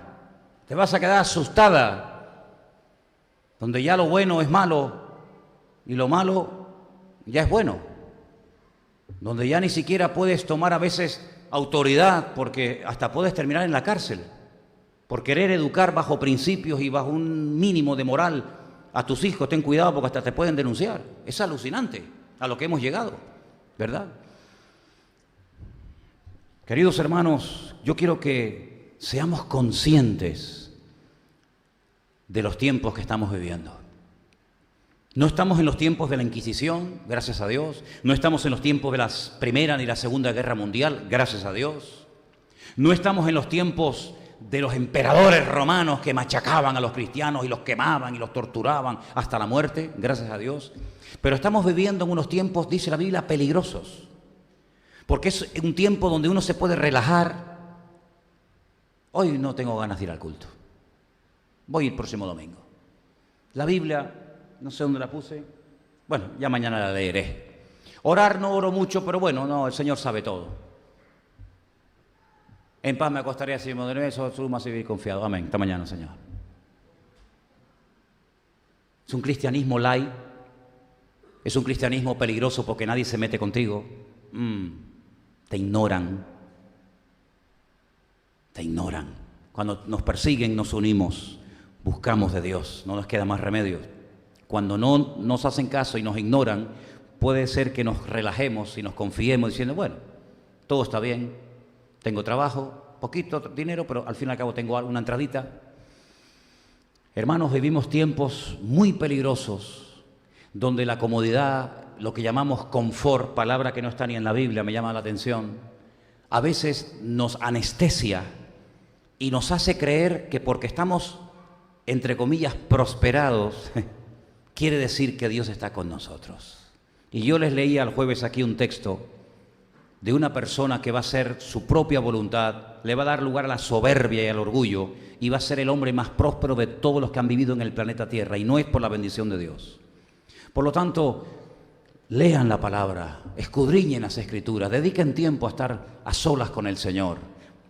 te vas a quedar asustada, donde ya lo bueno es malo y lo malo ya es bueno, donde ya ni siquiera puedes tomar a veces autoridad, porque hasta puedes terminar en la cárcel por querer educar bajo principios y bajo un mínimo de moral a tus hijos. Ten cuidado, porque hasta te pueden denunciar. Es alucinante a lo que hemos llegado, ¿verdad? Queridos hermanos, yo quiero que seamos conscientes de los tiempos que estamos viviendo. No estamos en los tiempos de la Inquisición, gracias a Dios. No estamos en los tiempos de la Primera ni la Segunda Guerra Mundial, gracias a Dios. No estamos en los tiempos de los emperadores romanos que machacaban a los cristianos y los quemaban y los torturaban hasta la muerte, gracias a Dios. Pero estamos viviendo en unos tiempos, dice la Biblia, peligrosos. porque es un tiempo donde uno se puede relajar. Hoy no tengo ganas de ir al culto, voy el próximo domingo. La Biblia, no sé dónde la puse, bueno, ya mañana la leeré. Orar no oro mucho, pero bueno, no, el Señor sabe todo. En paz me acostaré así, eso suma vivir confiado. Amén. Hasta mañana, Señor. Es un cristianismo light, es un cristianismo peligroso porque nadie se mete contigo. Te ignoran. Te ignoran. Cuando nos persiguen, nos unimos, buscamos de Dios, no nos queda más remedio. Cuando no nos hacen caso y nos ignoran, puede ser que nos relajemos y nos confiemos diciendo, bueno, todo está bien, tengo trabajo, poquito dinero, pero al fin y al cabo tengo una entradita. Hermanos, vivimos tiempos muy peligrosos donde la comodidad, lo que llamamos confort, palabra que no está ni en la Biblia, me llama la atención, a veces nos anestesia y nos hace creer que porque estamos, entre comillas, prosperados, quiere decir que Dios está con nosotros. Y yo les leía el jueves aquí un texto de una persona que va a hacer su propia voluntad, le va a dar lugar a la soberbia y al orgullo, y va a ser el hombre más próspero de todos los que han vivido en el planeta Tierra, y no es por la bendición de Dios. Por lo tanto, lean la palabra, escudriñen las Escrituras, dediquen tiempo a estar a solas con el Señor,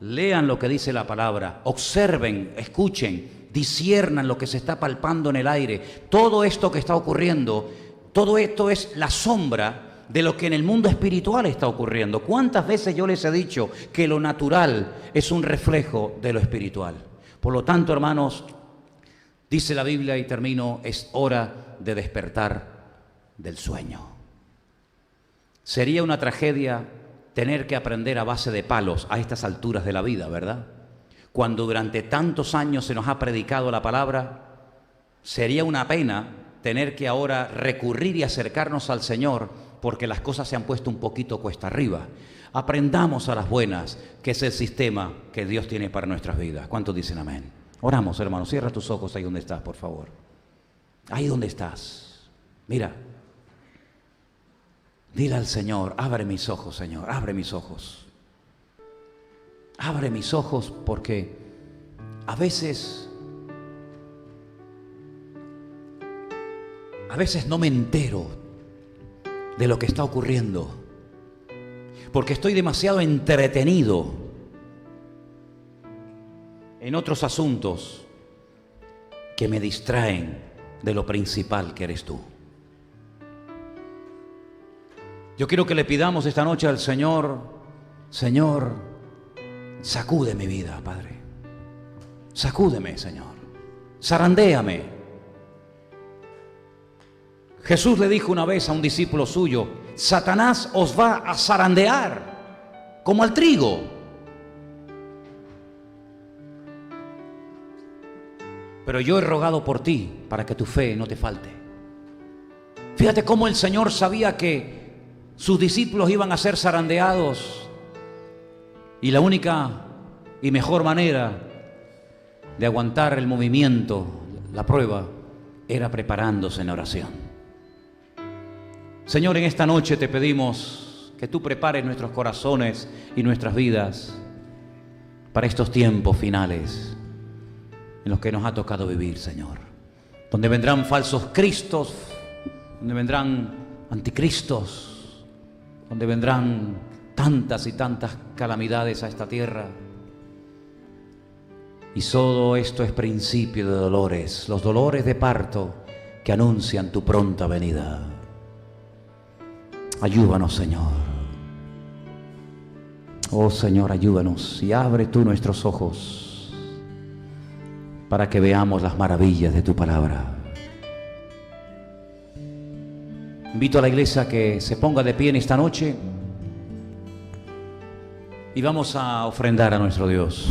lean lo que dice la palabra, observen, escuchen, disciernan lo que se está palpando en el aire. Todo esto que está ocurriendo, todo esto es la sombra de lo que en el mundo espiritual está ocurriendo. ¿Cuántas veces yo les he dicho que lo natural es un reflejo de lo espiritual? Por lo tanto, hermanos, dice la Biblia, y termino, es hora de despertar del sueño. Sería una tragedia tener que aprender a base de palos a estas alturas de la vida, ¿verdad? Cuando durante tantos años se nos ha predicado la palabra, sería una pena tener que ahora recurrir y acercarnos al Señor porque las cosas se han puesto un poquito cuesta arriba. Aprendamos a las buenas, que es el sistema que Dios tiene para nuestras vidas. ¿Cuántos dicen amén? Oramos, hermanos. Cierra tus ojos ahí donde estás, por favor. Ahí donde estás. Mira. Dile al Señor, abre mis ojos, Señor, abre mis ojos. Abre mis ojos porque a veces no me entero de lo que está ocurriendo, porque estoy demasiado entretenido en otros asuntos que me distraen de lo principal que eres tú. Yo quiero que le pidamos esta noche al Señor, Señor, sacude mi vida, Padre. Sacúdeme, Señor. Zarandéame. Jesús le dijo una vez a un discípulo suyo, Satanás os va a zarandear como al trigo. Pero yo he rogado por ti para que tu fe no te falte. Fíjate cómo el Señor sabía que sus discípulos iban a ser zarandeados y la única y mejor manera de aguantar el movimiento, la prueba, era preparándose en oración. Señor, en esta noche te pedimos que tú prepares nuestros corazones y nuestras vidas para estos tiempos finales en los que nos ha tocado vivir, Señor, donde vendrán falsos cristos, donde vendrán anticristos, donde vendrán tantas y tantas calamidades a esta tierra. Y todo esto es principio de dolores, los dolores de parto que anuncian tu pronta venida. Ayúdanos, Señor. Oh, Señor, ayúdanos y abre tú nuestros ojos para que veamos las maravillas de tu palabra. Invito a la iglesia a que se ponga de pie en esta noche y vamos a ofrendar a nuestro Dios.